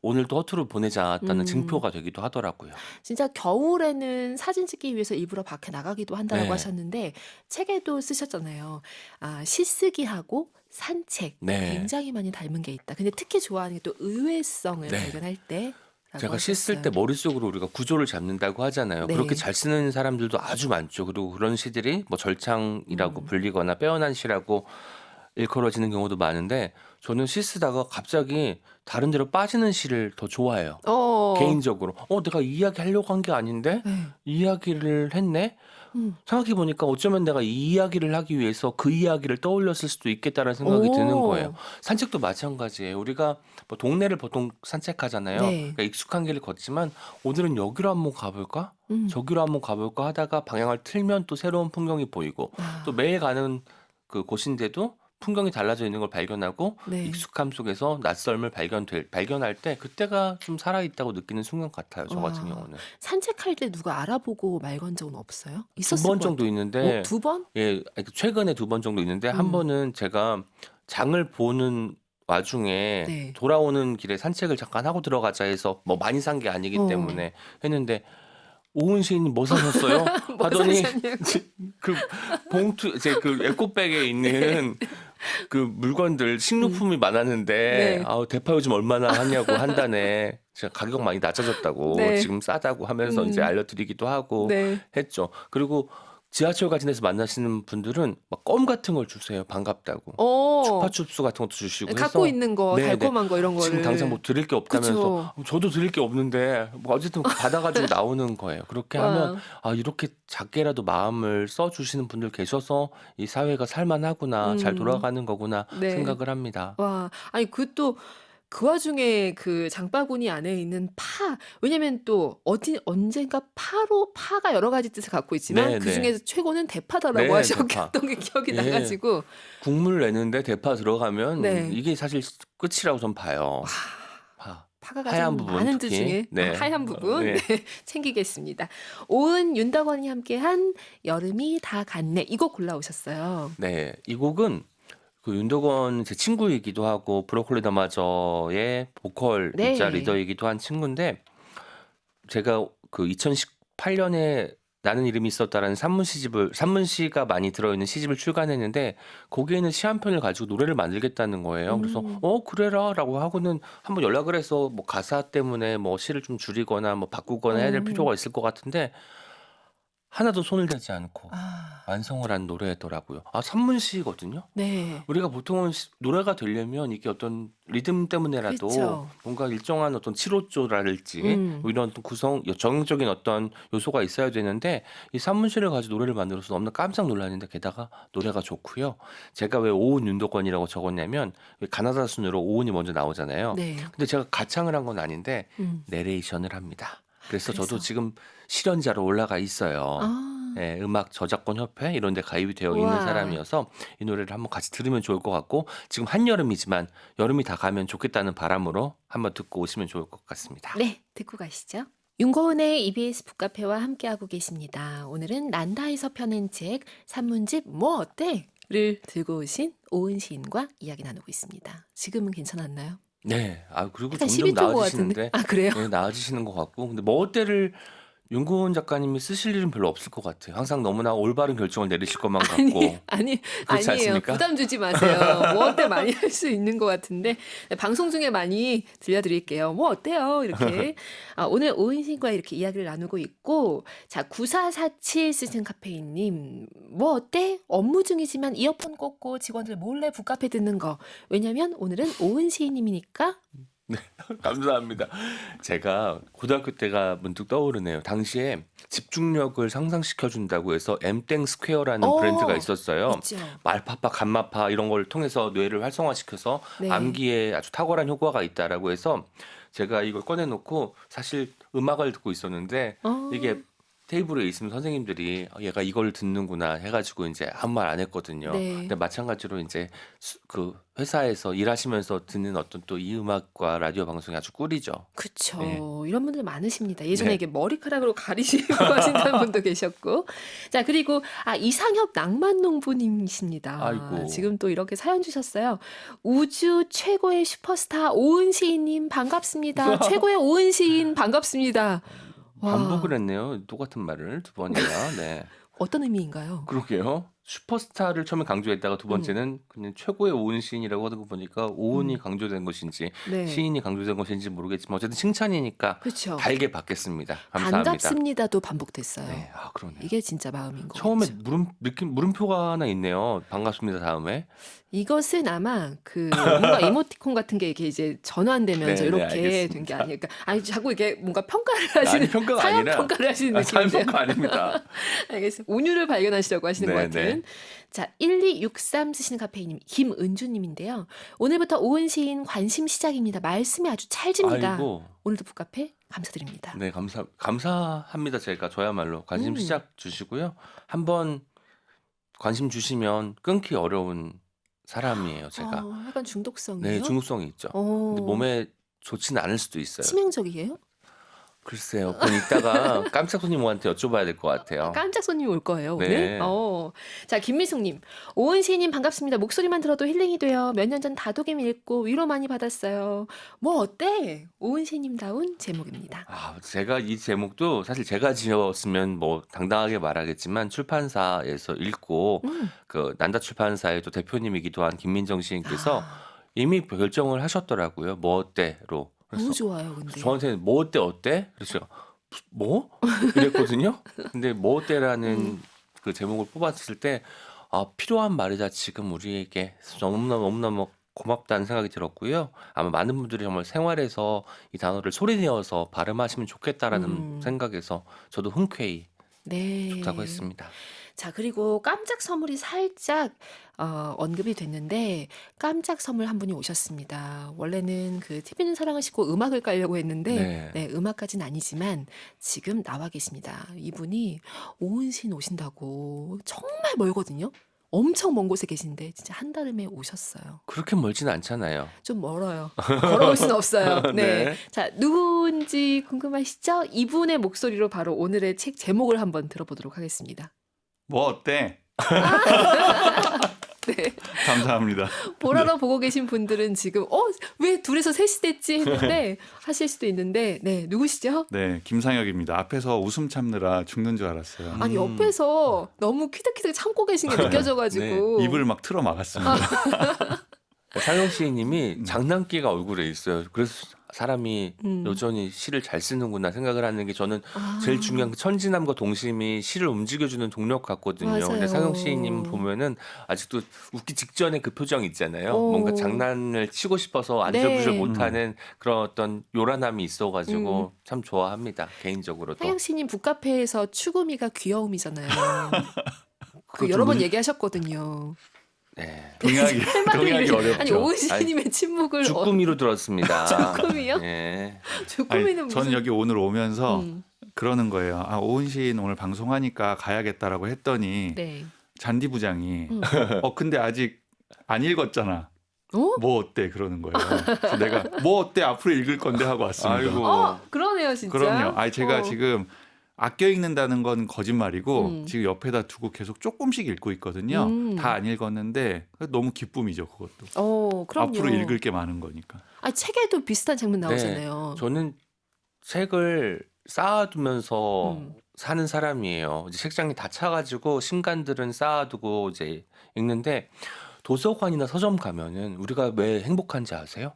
'오늘도 허투루 보내지 않았다.'는 음. 증표가 되기도 하더라고요. 진짜 겨울에는 사진 찍기 위해서 일부러 밖에 나가기도 한다라고 네. 하셨는데 책에도 쓰셨잖아요. 아, 시쓰기하고 산책 네. 굉장히 많이 닮은 게 있다. 근데 특히 좋아하는 게 또 의외성을 네. 발견할 때라고 제가 시 쓸 때 하셨어요. 머릿속으로 우리가 구조를 잡는다고 하잖아요. 그렇게 네. 잘 쓰는 사람들도 아주 많죠. 그리고 그런 시들이 뭐 절창이라고 음. 불리거나 빼어난 시라고 일컬어지는 경우도 많은데 저는 시 쓰다가 갑자기 다른 데로 빠지는 시를 더 좋아해요. 어. 개인적으로. 내가 이 이야기 하려고 한 게 아닌데 네. 이 이야기를 했네? 음. 생각해 보니까 어쩌면 내가 이 이야기를 하기 위해서 그 이야기를 떠올렸을 수도 있겠다라는 생각이 드는 거예요. 오. 산책도 마찬가지예요. 우리가 뭐 동네를 보통 산책하잖아요. 네. 그러니까 익숙한 길을 걷지만 '오늘은 여기로 한번 가 볼까? 음. 저기로 한번 가 볼까?' 하다가 방향을 틀면 또 새로운 풍경이 보이고 또 아. 매일 가는 그 곳인데도 풍경이 달라져 있는 걸 발견하고 네. 익숙함 속에서 낯설음을 발견할 때 그때가 좀 살아있다고 느끼는 순간 같아요, 저 같은 와. 경우는. 산책할 때 누가 알아보고 말 건 적은 없어요? 두 있었을 번 것 정도 같아. 있는데 2번? 예 아니 최근에 두 번 정도 있는데 한 음. 번은 제가 장을 보는 와중에 네. 돌아오는 길에 산책을 잠깐 하고 들어가자 해서 뭐 많이 산 게 아니기 어. 때문에 했는데 "오은 시인님 뭐 사셨어요?" 뭐 하더니 사셨냐고. 그 봉투 제 그 에코백에 네. 있는 그 물건들 음. 식료품이 많았는데 네. 대파 요즘 얼마나 하냐고 한 단에 제가 가격 많이 낮아졌다고 네. 지금 싸다고 하면서 인제 음. 알려드리기도 하고 네. 했죠. 그리고 지하철 같은 데서 만나시는 분들은 막 껌 같은 걸 주세요, 반갑다고. 어. chupa chups 같은 것도 주시고 갖고 해서 있는 거 네네. 달콤한 거 이런 지금 당장 뭐 거를. 드릴 게 없다면서 그쵸. 저도 드릴 게 없는데 뭐 어쨌든 받아 가지고 나오는 거예요. 그렇게 하면 와. '아 이렇게 작게라도 마음을 써 주시는 분들 계셔서 이 사회가 살만하구나. 잘 음. 돌아가는 거구나.' 네. 생각을 합니다. 와. 아니 그 와중에 그 장바구니 안에 있는 왜냐면 또 언젠가 파가 여러 가지 뜻을 갖고 있지만 네네. 그중에서 최고는 대파다라고 네 대파. 하셨던 게 기억이 나 예. 가지고 국물 내는데 대파 들어가면 네. 이게 사실 끝이라고 전 와. 봐요. 파. 파가 하얀 가진 부분 많은 뜻 특히. 중에 네. 하얀 부분 네 예. 챙기겠습니다. 오은 윤덕원이 함께한 여름이 다 갔네. 이 곡 골라오셨어요. 네. 이 곡은 그 윤도건 제 친구이기도 하고 브로콜리 너마저의 보컬이자 네. 리더이기도 한 친구인데 제가 그 2018년에 나는 이름이 있었다라는 산문시가 많이 들어있는 시집을 출간했는데 거기에는 시 한 편을 가지고 노래를 만들겠다는 거예요. 그래서 음. 그래라라고 하고는 한번 연락을 해서 뭐 가사 때문에 뭐 시를 좀 줄이거나 뭐 바꾸거나 해야 될 어. 필요가 있을 것 같은데 하나도 손을 대지 않고 아. 완성을 한 노래더라고요. 산문시거든요. 네. 우리가 보통은 노래가 되려면 이게 어떤 리듬 때문에라도 그쵸. 뭔가 일정한 어떤 7호조랄지 뭐 음. 이런 어떤 정형적인 어떤 요소가 있어야 되는데 이 산문시를 가지고 노래를 만들어서 너무나 깜짝 놀랐는데 게다가 노래가 좋고요. 제가 왜 오은 윤도건이라고 적었냐면 왜 가나다 순으로 오은이 먼저 나오잖아요. 네. 근데 제가 가창을 한 건 아닌데 음. 내레이션을 합니다. 그래서 저도 그래서. 지금 실현자로 올라가 있어요. 아. 예, 음악 저작권 협회 이런 데 가입이 되어 있는 우와. 사람이어서 이 노래를 한번 같이 들으면 좋을 것 같고 지금 한여름이지만 여름이 다 가면 좋겠다는 바람으로 한번 듣고 오시면 좋을 것 같습니다. 네. 듣고 가시죠. 윤고은의 EBS 북카페와 함께하고 계십니다. 오늘은 난다에서 펴낸 책 산문집 뭐 어때? 를 들고 오신 오은 시인과 이야기 나누고 있습니다. 지금은 괜찮았나요? 네. 그리고 약간 점점 12조 것 같은데. 나아지시는데 아, 그래요? 예, 나아지시는 것 같고 근데 뭐 어때를 윤고은 작가님이 쓰실 일은 별로 없을 것 같아요. 항상 너무나 올바른 결정을 내리실 것만 아니, 같고. 아니, 그렇지 아니에요. 않습니까? 부담 주지 마세요. 뭐 어때 많이 할 수 있는 것 같은데 네, 방송 중에 많이 들려드릴게요. 뭐 어때요? 이렇게 오늘 오은신과 이렇게 이야기를 나누고 있고 자 9447 쓰신 카페인님 뭐 어때? 업무 중이지만 이어폰 꽂고 직원들 몰래 북카페 듣는 거 왜냐면 오늘은 오은시인님이니까 감사합니다. 제가 고등학교 때가 문득 떠오르네요. 당시에 집중력을 상상시켜 준다고 해서 엠땡 스퀘어라는 브랜드가 어 있었어요. 있죠. 말파파, 감마파 이런 걸 통해서 뇌를 활성화시켜서 네. 암기에 아주 탁월한 효과가 있다라고 해서 제가 이걸 꺼내놓고 사실 음악을 듣고 있었는데 어, 이게 테이블에 있으면 선생님들이 얘가 이걸 듣는구나 해가지고 이제 아무 말 안 했거든요. 근데 네. 마찬가지로 이제 그 회사에서 일하시면서 듣는 어떤 또 이 음악과 라디오 방송이 아주 꿀이죠. 네. 그쵸. 이런 분들 많으십니다. 예전에 네. 이게 머리카락으로 가리시고 하신다는 분도 계셨고. 자, 그리고, 이상엽 낭만농부님이십니다. 아이고. 지금 또 이렇게 사연 주셨어요. 우주 최고의 슈퍼스타 오은시인님 반갑습니다. 최고의 오은시인 반갑습니다. 반복을 와, 했네요. 똑같은 말을 두 번이나. 네. 어떤 의미인가요? 그러게요. 슈퍼스타를 처음에 강조했다가 두 음, 번째는 그냥 최고의 오은 시인이라고 하는 거 보니까 오은이 음, 강조된 것인지 네. 시인이 강조된 것인지 모르겠지만 어쨌든 칭찬이니까 그쵸. 달게 받겠습니다. 감사합니다. 반갑습니다도 반복됐어요. 네, 그러네요. 이게 진짜 마음인 처음에 거겠죠. 물음표가 하나 있네요. 반갑습니다. 다음에. 이것은 아마 뭔가 이모티콘 같은 게 이게 이제 전환되면서 네, 네, 이렇게 된 게 알겠습니다. 아닐까. 아니, 자꾸 이게 뭔가 평가를 아니, 하시는, 평가가 사연 아니라 평가를 하시는 사연 느낌인데요. 평가 아닙니다. 알겠습니다. 운율을 발견하시려고 하시는 것 네, 같은. 네. 자, 1263 쓰시는 카페이님, 김은주님인데요. 오늘부터 오은 시인 관심 시작입니다. 말씀이 아주 찰집니다. 아이고. 오늘도 북카페 감사드립니다. 네, 감사합니다. 제가 저야말로 관심 음, 시작 주시고요. 한번 관심 주시면 끊기 어려운 사람이에요, 제가. 약간 네, 중독성이에요? 중독성이 있죠. 근데 어, 몸에 좋지는 않을 수도 있어요. 치명적이에요? 글쎄요. 그건 이따가 깜짝 손님한테 여쭤봐야 될 것 같아요. 깜짝 손님 올 거예요, 오늘. 네. 자, 김미숙님. 오은 시인님 반갑습니다. 목소리만 들어도 힐링이 돼요. 몇 년 전 다독임 읽고 위로 많이 받았어요. 뭐 어때? 오은 시인님다운 제목입니다. 제가 이 제목도 사실 제가 지었으면 뭐 당당하게 말하겠지만 출판사에서 읽고 음. 그 난다 출판사의 또 대표님이기도 한 김민정 시인께서 아, 이미 결정을 하셨더라고요. 뭐 어때로. 너무 그래서 좋아요, 근데. 저한테는 뭐 어때? 그래서 뭐? 이랬거든요. 근데 뭐 어때라는 음. 그 제목을 뽑았을 때 필요한 말이다. 지금 우리에게 너무너무 고맙다는 생각이 들었고요. 아마 많은 분들이 정말 생활에서 이 단어를 소리내어서 발음하시면 좋겠다라는 음. 생각에서 저도 흔쾌히 좋다고 네. 했습니다. 자, 그리고 깜짝 선물이 살짝 언급이 됐는데 깜짝 선물 한 분이 오셨습니다. 원래는 그 TV는 사랑을 싣고 음악을 깔려고 했는데 네. 네, 음악까지는 아니지만 지금 나와 계십니다. 이분이 오은신 오신다고 정말 멀거든요. 엄청 먼 곳에 계신데 진짜 한 달음에 오셨어요. 그렇게 멀진 않잖아요. 좀 멀어요. 걸어올 수는 없어요. 네. 네. 자, 누군지 궁금하시죠? 이분의 목소리로 바로 오늘의 책 제목을 한번 들어보도록 하겠습니다. 뭐 어때? 네. 감사합니다. 보라로 보고 계신 분들은 지금 왜 둘이서 셋이 됐지 했는데 하실 수도 있는데 네, 누구시죠? 네, 김상혁입니다. 앞에서 웃음 참느라 죽는 줄 알았어요. 아니 음. 옆에서 너무 퀴득퀴득 참고 계신 게 느껴져가지고 입을 막 틀어 막았습니다. 상영 시인님이 장난기가 얼굴에 있어요. 그래서 사람이 음. 여전히 시를 잘 쓰는구나 생각을 하는 게 저는 아, 제일 중요한 그 천진함과 동심이 시를 움직여주는 동력 같거든요. 근데 맞아요. 상영 시인님 보면은 아직도 웃기 직전에 그 표정 있잖아요. 뭔가 오. 장난을 치고 싶어서 안절부절 네. 못하는 그런 어떤 요란함이 있어가지고 참 좋아합니다. 개인적으로도. 상영 씨님 북카페에서 추구미가 귀여움이잖아요. 그것도 여러 번 무슨- 얘기하셨거든요. 네. 동의하기 한마디를 어렵죠. 아니 오은 씨님의 침묵을 주꾸미로 들었습니다. 주꾸미요? 예. 주꾸미는 아니, 전 무슨 여기 오늘 오면서 음, 그러는 거예요. 오은 시인 오늘 방송하니까 가야겠다라고 했더니 네. 잔디 부장이 음. 근데 아직 안 읽었잖아. 어? 뭐 어때? 그러는 거예요. 그래서 내가 뭐 어때? 앞으로 읽을 건데 하고 왔습니다. 아이고. 그러네요, 진짜. 그럼요. 제가 어. 지금 아껴 읽는다는 건 거짓말이고 음. 지금 옆에다 두고 계속 조금씩 읽고 있거든요. 음. 다 안 읽었는데 너무 기쁨이죠, 그것도. 그럼요. 앞으로 읽을 게 많은 거니까. 책에도 비슷한 장면 네. 나오잖아요. 저는 책을 쌓아두면서 음. 사는 사람이에요. 이제 책장이 다 차가지고 신간들은 쌓아두고 이제 읽는데 도서관이나 서점 가면은 우리가 왜 행복한지 아세요?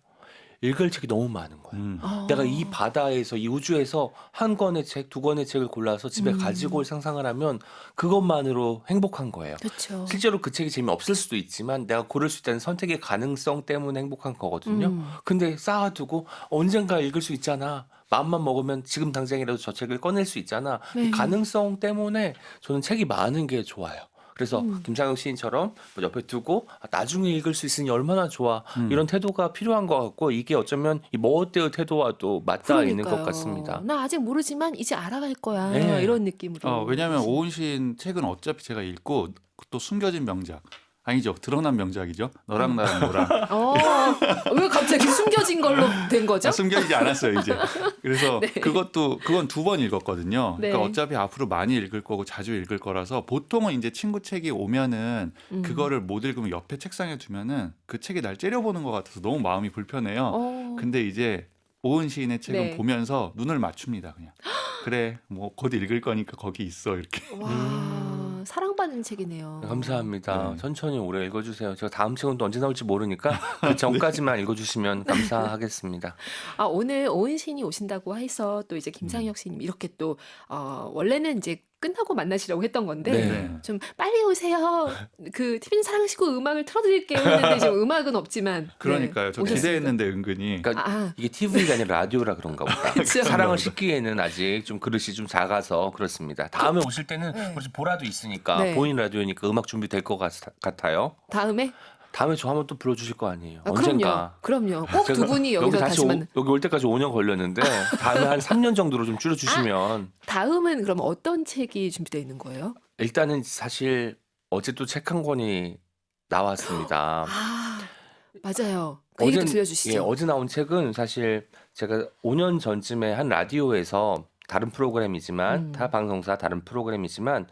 읽을 책이 너무 많은 거예요. 음. 내가 이 어. 바다에서 이 우주에서 한 권의 책, 두 권의 책을 골라서 집에 가지고 올 상상을 하면 그것만으로 행복한 거예요. 그쵸. 실제로 그 책이 재미없을 수도 있지만 내가 고를 수 있다는 선택의 가능성 때문에 행복한 거거든요. 음. 근데 쌓아두고 언젠가 읽을 수 있잖아. 마음만 먹으면 지금 당장이라도 저 책을 꺼낼 수 있잖아. 이 네. 가능성 때문에 저는 책이 많은 게 좋아요. 그래서 음. 김상혁 시인처럼 뭐 옆에 두고 나중에 읽을 수 있으니 얼마나 좋아. 음. 이런 태도가 필요한 것 같고 이게 어쩌면 이 뭐 어때요 태도와도 맞닿아 있는 것 그러니까요. 같습니다. 나 아직 모르지만 이제 알아갈 거야. 네. 이런 느낌으로. 왜냐하면 계신. 오은 시인 책은 어차피 제가 읽고 또 숨겨진 명작 아니죠 드러난 명작이죠. 너랑 나랑 너랑 왜 갑자기 숨겨진 걸로 된 거죠? 숨겨지지 않았어요 이제. 그래서 네. 그건 2번 읽었거든요. 네. 그러니까 어차피 앞으로 많이 읽을 거고 자주 읽을 거라서 보통은 이제 친구 책이 오면은 음. 그거를 못 읽으면 옆에 책상에 두면은 그 책이 날 째려보는 것 같아서 너무 마음이 불편해요. 어. 근데 이제 오은 시인의 책은 네. 보면서 눈을 맞춥니다. 그냥 그래 뭐 곧 읽을 거니까 거기 있어 이렇게. 와, 사랑받는 책이네요. 감사합니다. 네. 천천히 오래 읽어주세요. 제가 다음 책은 또 언제 나올지 모르니까 그 전까지만 읽어주시면 감사하겠습니다. 오늘 오은 시인이 오신다고 해서 또 이제 김상혁 시인님 이렇게 또 원래는 이제 끝나고 만나시라고 했던 건데 네. 좀 빨리 오세요. 그 TV는 사랑시고 음악을 틀어드릴게요 했는데 지금 음악은 없지만. 그러니까요. 네, 저 오셨습니다. 기대했는데 은근히. 그러니까 이게 TV가 아니라 라디오라 그런가 보다. 그쵸. 사랑을 싣기에는 아직 좀 그릇이 좀 작아서 그렇습니다. 다음에 오실 때는 네. 혹시 보라도 있으니까 네. 보이는 라디오니까 음악 준비될 것 같아요. 다음에 다음에 저 한번 또 불러주실 거 아니에요. 언젠가. 그럼요. 꼭 두 제가 분이 여기 여기서 다시 다시 만나. 여기 올 때까지 5년 걸렸는데 다음에 한 3년 정도로 좀 줄여주시면 다음은 그럼 어떤 책이 준비되어 있는 거예요? 일단은 사실 어제 또 책 한 권이 나왔습니다. 맞아요. 그 얘기 또 들려주시죠. 어제 나온 책은 사실 제가 5년 전쯤에 한 라디오에서 다른 프로그램이지만 타 방송사 다른 프로그램이지만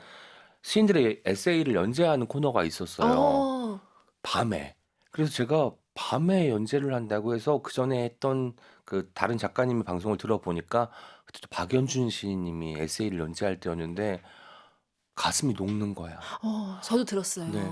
시인들의 에세이를 연재하는 코너가 있었어요. 어, 밤에. 그래서 제가 밤에 연재를 한다고 해서 그 전에 했던 그 다른 작가님의 방송을 들어보니까 그때 또 박연준 시인님이 에세이를 연재할 때였는데 가슴이 녹는 거야. 저도 들었어요. 네.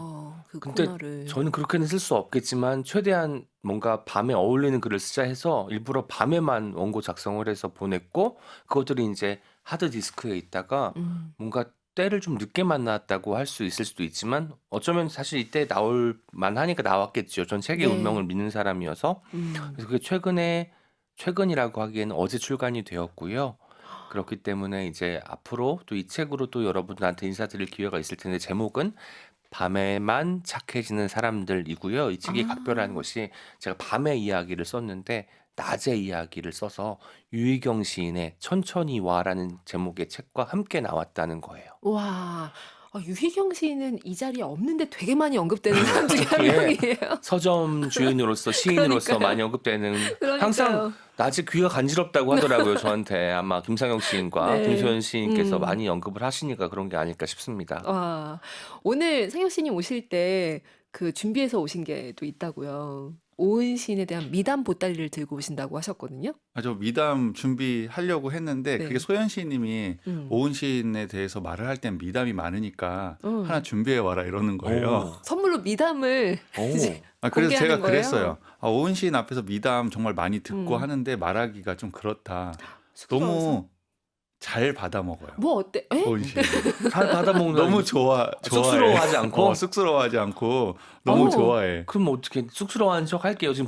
그 근데 코너를. 저는 그렇게는 쓸 수 없겠지만 최대한 뭔가 밤에 어울리는 글을 쓰자 해서 일부러 밤에만 원고 작성을 해서 보냈고 그것들이 이제 하드 디스크에 있다가 뭔가 때를 좀 늦게 만났다고 할 수 있을 수도 있지만 어쩌면 사실 이때 나올 만하니까 나왔겠죠. 전 책의 네. 운명을 믿는 사람이어서 그래서 그게 최근이라고 하기에는 어제 출간이 되었고요. 그렇기 때문에 이제 앞으로 또 이 책으로 또 여러분들한테 인사드릴 기회가 있을 텐데 제목은 밤에만 착해지는 사람들이고요. 이 책이 각별한 것이 제가 밤의 이야기를 썼는데 낮의 이야기를 써서 유희경 시인의 천천히 와라는 제목의 책과 함께 나왔다는 거예요. 와, 유희경 시인은 이 자리에 없는데 되게 많이 언급되는 사람 중에 한 예. 명이에요. 서점 주인으로서 시인으로서 그러니까요. 많이 언급되는 그러니까요. 항상 낮에 귀가 간지럽다고 하더라고요. 저한테 아마 김상혁 시인과 네. 김소연 시인께서 음. 많이 언급을 하시니까 그런 게 아닐까 싶습니다. 와, 오늘 상혁 시인님 오실 때 그 준비해서 오신 게 또 있다고요. 오은 시인에 대한 미담 보따리를 들고 오신다고 하셨거든요. 저 미담 준비하려고 했는데 네. 그게 소연 시인님이 음. 오은 시인에 대해서 말을 할 땐 미담이 많으니까 음. 하나 준비해 와라 이러는 거예요. 선물로 미담을 오. 이제 그래서 제가 공개하는 거예요? 그랬어요. 오은 시인 앞에서 미담 정말 많이 듣고 하는데 말하기가 좀 그렇다. 쑥스러워서. 너무 잘 받아 먹어요. 뭐 어때? 에? 오은 시인. 잘 받아먹는 너무 좋아해. 쑥스러워하지 않고? 쑥스러워하지 않고 너무 어. 좋아해. 그럼 어떻게 쑥스러워하는 척 할게요. 지금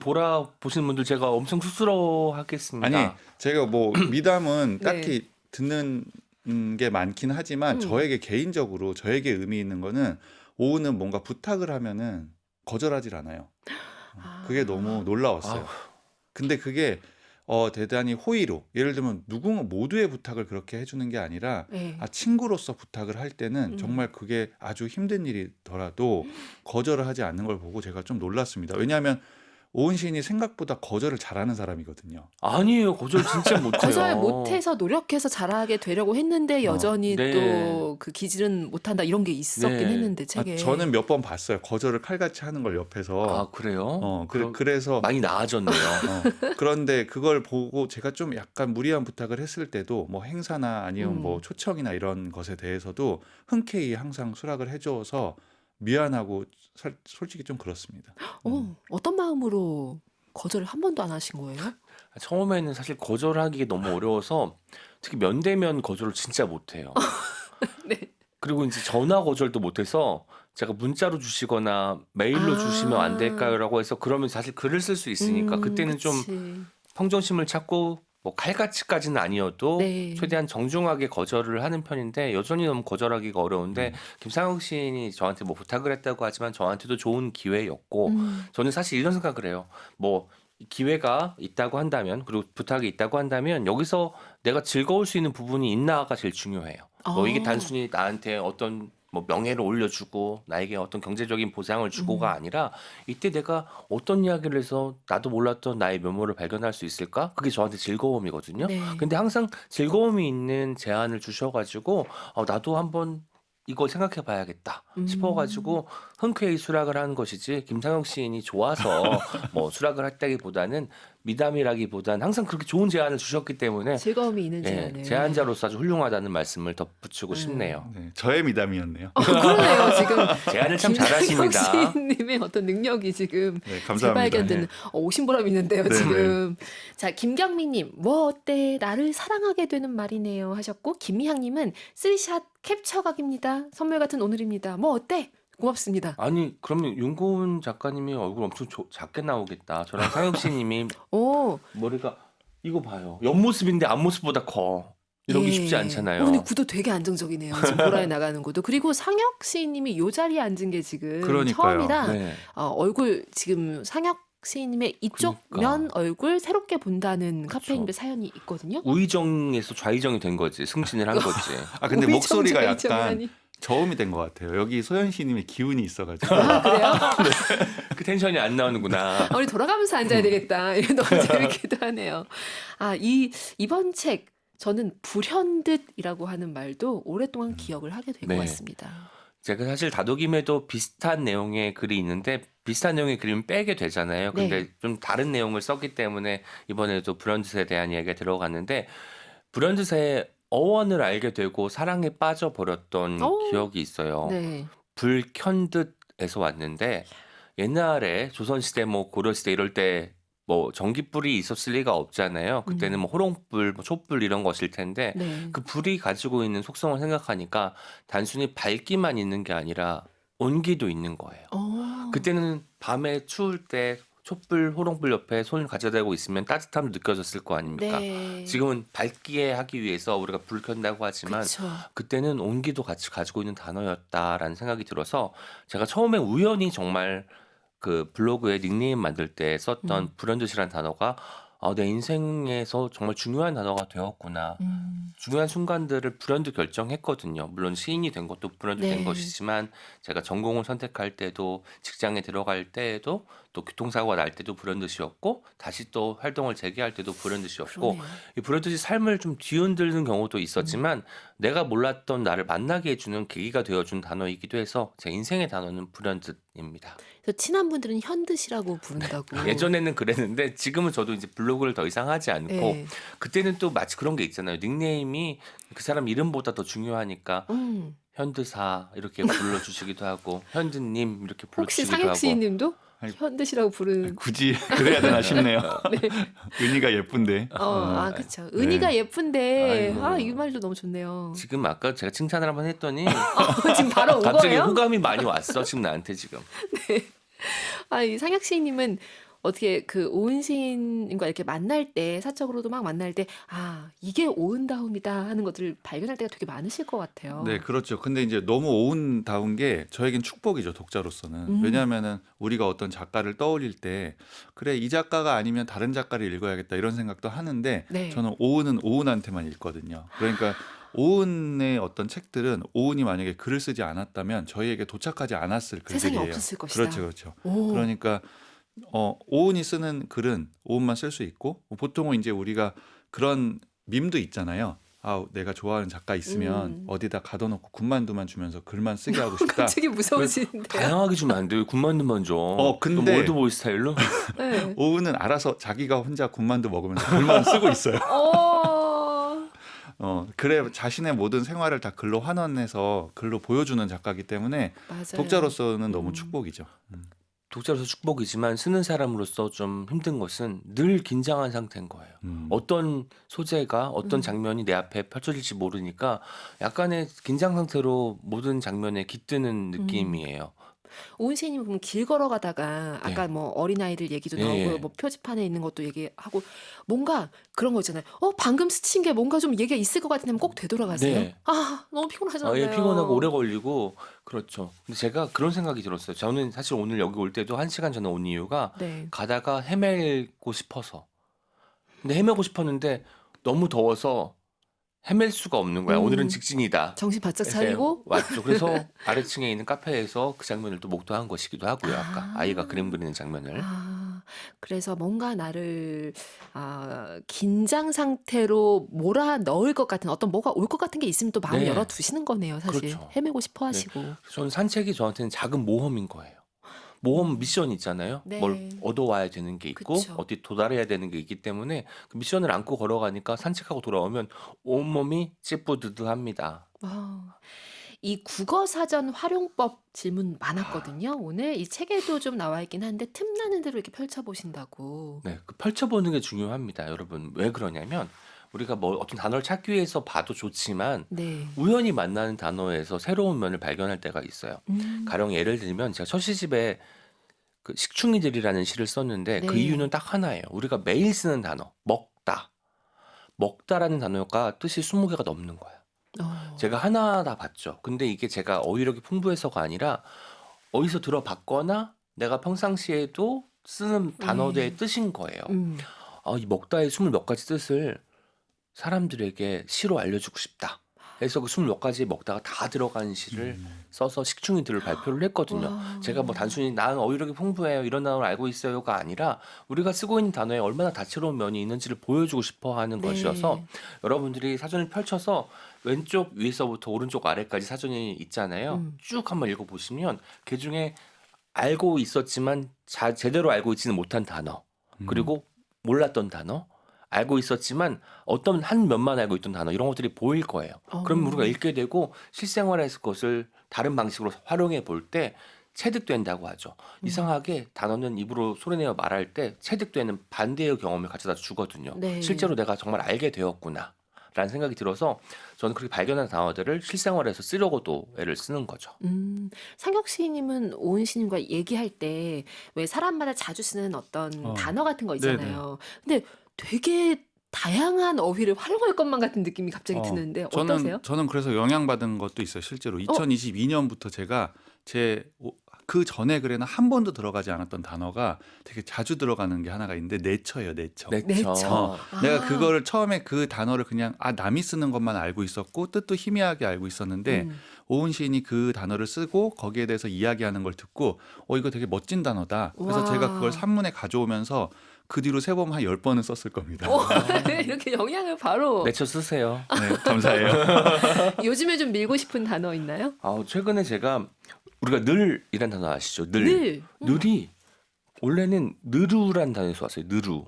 보시는 분들 제가 엄청 쑥스러워하겠습니다. 아니 제가 뭐 미담은 네. 딱히 듣는 게 많긴 하지만 저에게 개인적으로 저에게 의미 있는 거는 오은은 뭔가 부탁을 하면은 거절하질 않아요. 그게 너무 놀라웠어요. 아우. 근데 그게 대단히 호의로 예를 들면 누군가 모두의 부탁을 그렇게 해주는 게 아니라 네. 친구로서 부탁을 할 때는 정말 그게 아주 힘든 일이더라도 거절을 하지 않는 걸 보고 제가 좀 놀랐습니다. 왜냐하면 오은 시인이 생각보다 거절을 잘하는 사람이거든요. 아니에요. 거절 진짜 거절 못해요. 못해서 노력해서 잘하게 되려고 했는데 여전히 네. 또 그 기질은 못한다 이런 게 있었긴 네. 했는데 아, 책에. 저는 몇 번 봤어요. 거절을 칼같이 하는 걸 옆에서. 아, 그래요? 그래서 많이 나아졌네요. 그런데 그걸 보고 제가 좀 약간 무리한 부탁을 했을 때도 뭐 행사나 아니면 뭐 초청이나 이런 것에 대해서도 흔쾌히 항상 수락을 해줘서 미안하고 솔직히 좀 그렇습니다. 어떤 마음으로 거절을 한 번도 안 하신 거예요? 처음에는 사실 거절하기 너무 어려워서 특히 면대면 거절을 진짜 못해요. 네. 그리고 이제 전화 거절도 못해서 제가 문자로 주시거나 메일로 주시면 안 될까요라고 해서 그러면 사실 글을 쓸 수 있으니까 그때는 좀 그치. 평정심을 찾고 뭐 칼같이까지는 아니어도 네. 최대한 정중하게 거절을 하는 편인데 여전히 너무 거절하기가 어려운데 김상욱 시인이 저한테 뭐 부탁을 했다고 하지만 저한테도 좋은 기회였고 저는 사실 이런 생각을 해요. 뭐 기회가 있다고 한다면 그리고 부탁이 있다고 한다면 여기서 내가 즐거울 수 있는 부분이 있나가 제일 중요해요. 뭐 이게 단순히 나한테 어떤 뭐 명예를 올려주고 나에게 어떤 경제적인 보상을 주고가 아니라 이때 내가 어떤 이야기를 해서 나도 몰랐던 나의 면모를 발견할 수 있을까? 그게 저한테 즐거움이거든요. 네. 근데 항상 즐거움이 있는 제안을 주셔가지고 나도 한번 이거 생각해 봐야겠다 싶어가지고 흔쾌히 수락을 하는 것이지 김상혁 시인이 좋아서 뭐 수락을 했다기보다는 미담이라기보다는 항상 그렇게 좋은 제안을 주셨기 때문에 즐거움이 있는 예, 제안을. 제안자로서 아주 훌륭하다는 말씀을 덧붙이고 싶네요. 네, 저의 미담이었네요. 그러네요. 지금 제안을 참 잘하십니다. 김상혁 시인님의 어떤 능력이 지금 네, 감사합니다. 재발견되는 오신 보람 있는데요. 네, 지금. 자, 김경민님 뭐 어때 나를 사랑하게 되는 말이네요 하셨고 김미향님은 쓰리샷 캡처각입니다. 선물 같은 오늘입니다. 뭐 어때? 고맙습니다. 아니 그러면 윤고은 작가님이 얼굴 엄청 작게 나오겠다. 저랑 상혁 씨님이 오, 머리가 이거 봐요. 옆모습인데 앞모습보다 커. 이러기 예. 쉽지 않잖아요. 근데 구도 되게 안정적이네요. 지금 보라에 나가는 구도. 그리고 상혁 시인님이 요 자리에 앉은 게 지금 그러니까요. 처음이라 네. 얼굴 지금 상혁 시인님의 이쪽 그러니까. 면 얼굴 새롭게 본다는 그쵸. 카페인배 사연이 있거든요. 우의정에서 좌의정이 된 거지. 승진을 한 거지. 아 근데 우리 목소리가 청자의 약간 정연이. 저음이 된 것 같아요. 여기 소연 씨님의 기운이 있어가지고. 아, 그래요? 그 텐션이 안 나오는구나. 우리 돌아가면서 앉아야 되겠다. 이게 너무 재밌기도 하네요. 아, 이번 책 저는 불현듯이라고 하는 말도 오랫동안 기억을 하게 될 것 네. 같습니다. 제가 사실 다독임에도 비슷한 내용의 글이 있는데 비슷한 내용의 그림을 빼게 되잖아요. 근데 네. 좀 다른 내용을 썼기 때문에 이번에도 불현듯에 대한 이야기가 들어갔는데 불현듯의 어원을 알게 되고 사랑에 빠져버렸던 오. 기억이 있어요. 네. 불켠듯에서 왔는데 옛날에 조선시대 뭐 고려시대 이럴 때 뭐 전기불이 있었을 리가 없잖아요. 그때는 뭐 호롱불, 뭐 촛불 이런 것일 텐데 네. 그 불이 가지고 있는 속성을 생각하니까 단순히 밝기만 있는 게 아니라 온기도 있는 거예요. 그때는 밤에 추울 때 촛불, 호롱불 옆에 손을 가져다대고 있으면 따뜻함을 느껴졌을 거 아닙니까? 네. 지금은 밝게 하기 위해서 우리가 불을 켠다고 하지만 그쵸. 그때는 온기도 같이 가지고 있는 단어였다라는 생각이 들어서 제가 처음에 우연히 정말 그 블로그에 닉네임 만들 때 썼던 불현듯이라는 단어가 내 인생에서 정말 중요한 단어가 되었구나. 중요한 순간들을 불현듯 결정했거든요. 물론 시인이 된 것도 불현듯 네. 된 것이지만 제가 전공을 선택할 때도 직장에 들어갈 때에도 또 교통사고가 날 때도 불현듯이었고 다시 또 활동을 재개할 때도 불현듯이었고 그러네요. 이 불현듯이 삶을 좀 뒤흔드는 경우도 있었지만 내가 몰랐던 나를 만나게 해주는 계기가 되어준 단어이기도 해서 제 인생의 단어는 불현듯입니다. 그래서 친한 분들은 현듯이라고 부른다고. 예전에는 그랬는데 지금은 저도 이제 블로그를 더 이상 하지 않고 네. 그때는 또 마치 그런 게 있잖아요. 닉네임이 그 사람 이름보다 더 중요하니까 현드사 이렇게 불러주시기도 하고 현드님 이렇게 혹시 불러주시기도 상혁 하고 시인님도 아니, 현듯이라고 부르는. 굳이 그래야 되나 싶네요. 은희가 예쁜데. 그렇죠. 은희가 예쁜데 아이고. 이 말도 너무 좋네요. 지금 아까 제가 칭찬을 한번 했더니 지금 바로 온 갑자기 거예요? 호감이 많이 왔어 지금 나한테 지금. 이 상혁 시인님은 어떻게 그 오은 시인과 이렇게 만날 때 사적으로도 막 만날 때 이게 오은다움이다 하는 것들을 발견할 때가 되게 많으실 것 같아요. 네, 그렇죠. 근데 이제 너무 오은다운 게 저에겐 축복이죠, 독자로서는. 왜냐하면은 우리가 어떤 작가를 떠올릴 때 그래, 이 작가가 아니면 다른 작가를 읽어야겠다 이런 생각도 하는데 네. 저는 오은은 오은한테만 읽거든요. 그러니까 오은의 어떤 책들은 오은이 만약에 글을 쓰지 않았다면 저희에게 도착하지 않았을 세상에 글들이에요. 없었을 것이다. 그렇죠, 그렇죠. 오. 그러니까 오은이 쓰는 글은 오은만 쓸 수 있고 보통은 이제 우리가 그런 밈도 있잖아요. 아, 내가 좋아하는 작가 있으면 어디다 가둬놓고 군만두만 주면서 글만 쓰게 하고 싶다. 갑자기 무서워지는데요. 다양하게 주면 안 돼요. 군만두만 줘. 근데- 또 월드보이 스타일로? 네. 오은은 알아서 자기가 혼자 군만두 먹으면서 글만 쓰고 있어요. 그래 자신의 모든 생활을 다 글로 환원해서 글로 보여주는 작가이기 때문에 맞아요. 독자로서는 너무 축복이죠. 독자로서 축복이지만 쓰는 사람으로서 좀 힘든 것은 늘 긴장한 상태인 거예요. 어떤 소재가 어떤 장면이 내 앞에 펼쳐질지 모르니까 약간의 긴장 상태로 모든 장면에 깃드는 느낌이에요. 오은 시인님 보면 길 걸어가다가 아까 뭐 어린아이들 얘기도 네. 나오고 뭐 표지판에 있는 것도 얘기하고 뭔가 그런 거 있잖아요. 방금 스친 게 뭔가 좀 얘기가 있을 것 같으면 꼭 되돌아가세요. 네. 너무 피곤하잖아요. 예, 피곤하고 오래 걸리고 그렇죠. 근데 제가 그런 생각이 들었어요. 저는 사실 오늘 여기 올 때도 1시간 전에 온 이유가 네. 가다가 헤매고 싶어서. 근데 헤매고 싶었는데 너무 더워서 헤맬 수가 없는 거야. 오늘은 직진이다. 정신 바짝 그래서 차리고 왔죠. 그래서 아래층에 있는 카페에서 그 장면을 또 목도한 것이기도 하고요. 아까 아이가 그림 그리는 장면을. 그래서 뭔가 나를 긴장 상태로 몰아 넣을 것 같은 어떤 뭐가 올 것 같은 게 있으면 또 마음을 네. 열어두시는 거네요. 사실 그렇죠. 헤매고 싶어 하시고. 저는 산책이 저한테는 작은 모험인 거예요. 모험 미션 있잖아요. 네. 뭘 얻어와야 되는 게 있고 그쵸. 어디 도달해야 되는 게 있기 때문에 그 미션을 안고 걸어가니까 산책하고 돌아오면 온몸이 찌뿌드드합니다. 이 국어 사전 활용법 질문 많았거든요. 오늘 이 책에도 좀 나와 있긴 한데 틈나는 대로 이렇게 펼쳐보신다고. 네, 그 펼쳐보는 게 중요합니다, 여러분. 왜 그러냐면 우리가 뭐 어떤 단어를 찾기 위해서 봐도 좋지만 네. 우연히 만나는 단어에서 새로운 면을 발견할 때가 있어요. 가령 예를 들면 제가 첫 시집에 그 식충이들이라는 시를 썼는데 그 네. 이유는 딱 하나예요. 우리가 매일 쓰는 단어, 먹다. 먹다라는 단어가 뜻이 20개가 넘는 거예요. 제가 하나 다 봤죠. 근데 이게 제가 어휘력이 풍부해서가 아니라 어디서 들어봤거나 내가 평상시에도 쓰는 단어들의 뜻인 거예요. 이 먹다의 20몇 가지 뜻을 사람들에게 시로 알려주고 싶다. 그래서 그 20몇 가지 먹다가 다 들어간 시를 써서 식충이들을 발표를 했거든요. 와. 제가 뭐 단순히 난 어휘력이 풍부해요 이런 단어를 알고 있어요가 아니라 우리가 쓰고 있는 단어에 얼마나 다채로운 면이 있는지를 보여주고 싶어 하는 네. 것이어서 여러분들이 사전을 펼쳐서 왼쪽 위에서부터 오른쪽 아래까지 사전이 있잖아요. 쭉 한번 읽어보시면 그 중에 알고 있었지만 제대로 알고 있지는 못한 단어 그리고 몰랐던 단어 알고 있었지만 어떤 한 면만 알고 있던 단어 이런 것들이 보일 거예요. 그럼 우리가 읽게 되고 실생활에서 그것을 다른 방식으로 활용해 볼 때 체득된다고 하죠. 이상하게 단어는 입으로 소리내어 말할 때 체득되는 반대의 경험을 가져다 주거든요. 네. 실제로 내가 정말 알게 되었구나 라는 생각이 들어서 저는 그렇게 발견한 단어들을 실생활에서 쓰려고도 애를 쓰는 거죠. 상혁 시인님은 오은 시인님과 얘기할 때 왜 사람마다 자주 쓰는 어떤 단어 같은 거 있잖아요. 근데 되게 다양한 어휘를 활용할 것만 같은 느낌이 갑자기 드는데 어떠세요? 저는 그래서 영향받은 것도 있어요. 실제로 2022년부터 제가 그 전에 글에는 한 번도 들어가지 않았던 단어가 되게 자주 들어가는 게 하나가 있는데 내처예요. 내처. 내처. 내가 그거를 처음에 그 단어를 그냥 남이 쓰는 것만 알고 있었고 뜻도 희미하게 알고 있었는데 오은 시인이 그 단어를 쓰고 거기에 대해서 이야기하는 걸 듣고 이거 되게 멋진 단어다. 그래서 와. 제가 그걸 산문에 가져오면서 그 뒤로 세 번 한 10번은 썼을 겁니다. 이렇게 영향을 바로. 내쳐 쓰세요. 네, 감사해요. 요즘에 좀 밀고 싶은 단어 있나요? 최근에 제가 우리가 늘이란 단어 아시죠? 늘. 늘이 원래는 느루란 단어에서 왔어요. 느루.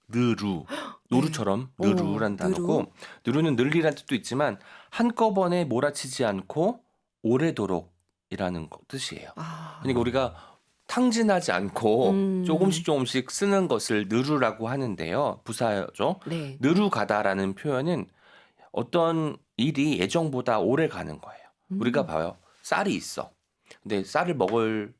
느루. 노루처럼 네. 느루란 단어고 느루는 늘리란 뜻도 있지만 한꺼번에 몰아치지 않고 오래도록이라는 뜻이에요. 그러니까 우리가 탕진하지 않고 조금씩 쓰는 것을 느루라고 하는데요. 부사죠. 네. 느루가다라는 표현은 어떤 일이 예정보다 오래 가는 거예요. 우리가 봐요. 쌀이 있어. 근데 쌀을 먹을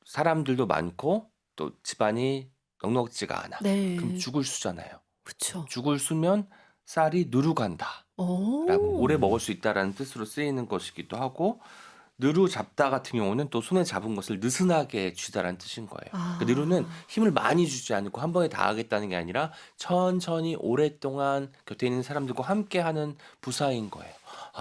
사람들도 많고 또 집안이 넉넉지가 않아. 네. 그럼 죽을 수잖아요. 그쵸. 죽을 수면 쌀이 누루간다 라고 오래 먹을 수 있다라는 뜻으로 쓰이는 것이기도 하고 느루 잡다 같은 경우는 또 손에 잡은 것을 느슨하게 쥐다라는 뜻인 거예요. 그러니까 느루는 힘을 많이 주지 않고 한 번에 다 하겠다는 게 아니라 천천히 오랫동안 곁에 있는 사람들과 함께하는 부사인 거예요.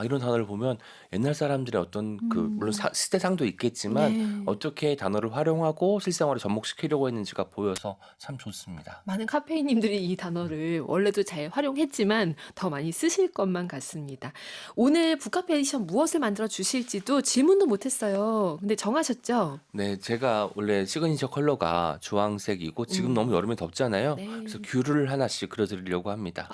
이런 단어를 보면 옛날 사람들의 어떤 물론 시대상도 있겠지만 네. 어떻게 단어를 활용하고 실생활에 접목시키려고 했는지가 보여서 참 좋습니다. 많은 카페인님들이 이 단어를 원래도 잘 활용했지만 더 많이 쓰실 것만 같습니다. 오늘 북카페 에디션 무엇을 만들어 주실지도 질문도 못했어요. 근데 정하셨죠? 네, 제가 원래 시그니처 컬러가 주황색이고 지금 음. 너무 여름에 덥잖아요. 네. 그래서 귤을 하나씩 그려드리려고 합니다.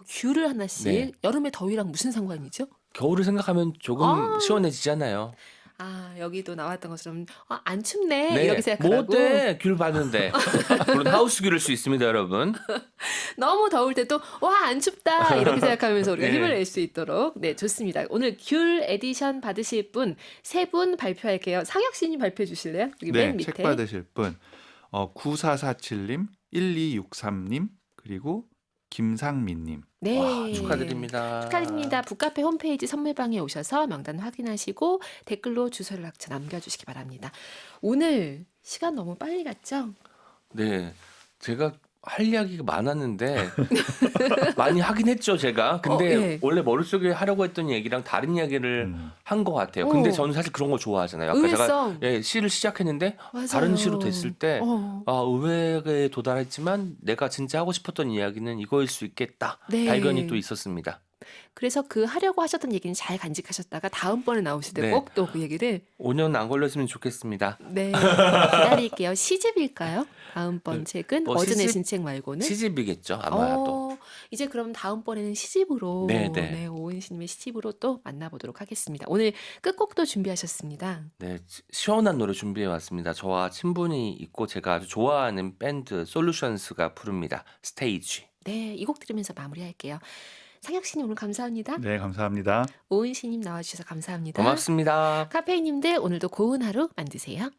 귤을 하나씩. 네. 여름의 더위랑 무슨 상관이죠? 겨울을 생각하면 조금 아. 시원해지잖아요. 여기도 나왔던 것처럼 안 춥네 네, 이렇게 생각하라고. 못돼 귤 봤는데 물론 하우스 귤일 수 있습니다, 여러분. 너무 더울 때 또 와 안 춥다 이렇게 생각하면서 우리가 네. 힘을 낼 수 있도록. 네, 좋습니다. 오늘 귤 에디션 받으실 분 세 분 발표할게요. 상혁 씨님 발표해 주실래요? 여기 맨 네, 밑에. 책 받으실 분 9447님, 1263님, 그리고 김상민님. 네. 와, 축하드립니다. 축하드립니다. 북카페 홈페이지 선물방에 오셔서 명단 확인하시고 댓글로 주소를 남겨주시기 바랍니다. 오늘 시간 너무 빨리 갔죠? 네, 제가 할 이야기가 많았는데 많이 하긴 했죠, 제가. 근데 예. 원래 머릿속에 하려고 했던 얘기랑 다른 이야기를 음. 한 것 같아요. 근데 어. 저는 사실 그런 거 좋아하잖아요. 아까 의외성. 제가 시를 시작했는데 맞아요. 다른 시로 됐을 때 어. 의외에 도달했지만 내가 진짜 하고 싶었던 이야기는 이거일 수 있겠다. 네. 발견이 또 있었습니다. 그래서 그 하려고 하셨던 얘기는 잘 간직하셨다가 다음번에 나오실 때 네. 꼭 또 그 얘기를 5년 안 걸렸으면 좋겠습니다. 네 기다릴게요. 시집일까요? 다음번 책은 뭐 어제 시집- 내신 책 말고는 시집이겠죠, 아마도. 이제 그럼 다음번에는 시집으로 네. 오은 씨님의 시집으로 또 만나보도록 하겠습니다. 오늘 끝곡도 준비하셨습니다. 네, 시원한 노래 준비해 왔습니다. 저와 친분이 있고 제가 아주 좋아하는 밴드 솔루션스가 부릅니다. 스테이지. 네, 이 곡 들으면서 마무리할게요. 상혁 씨님 오늘 감사합니다. 네, 감사합니다. 오은 씨님 나와주셔서 감사합니다. 고맙습니다. 카페인님들 오늘도 고운 하루 만드세요.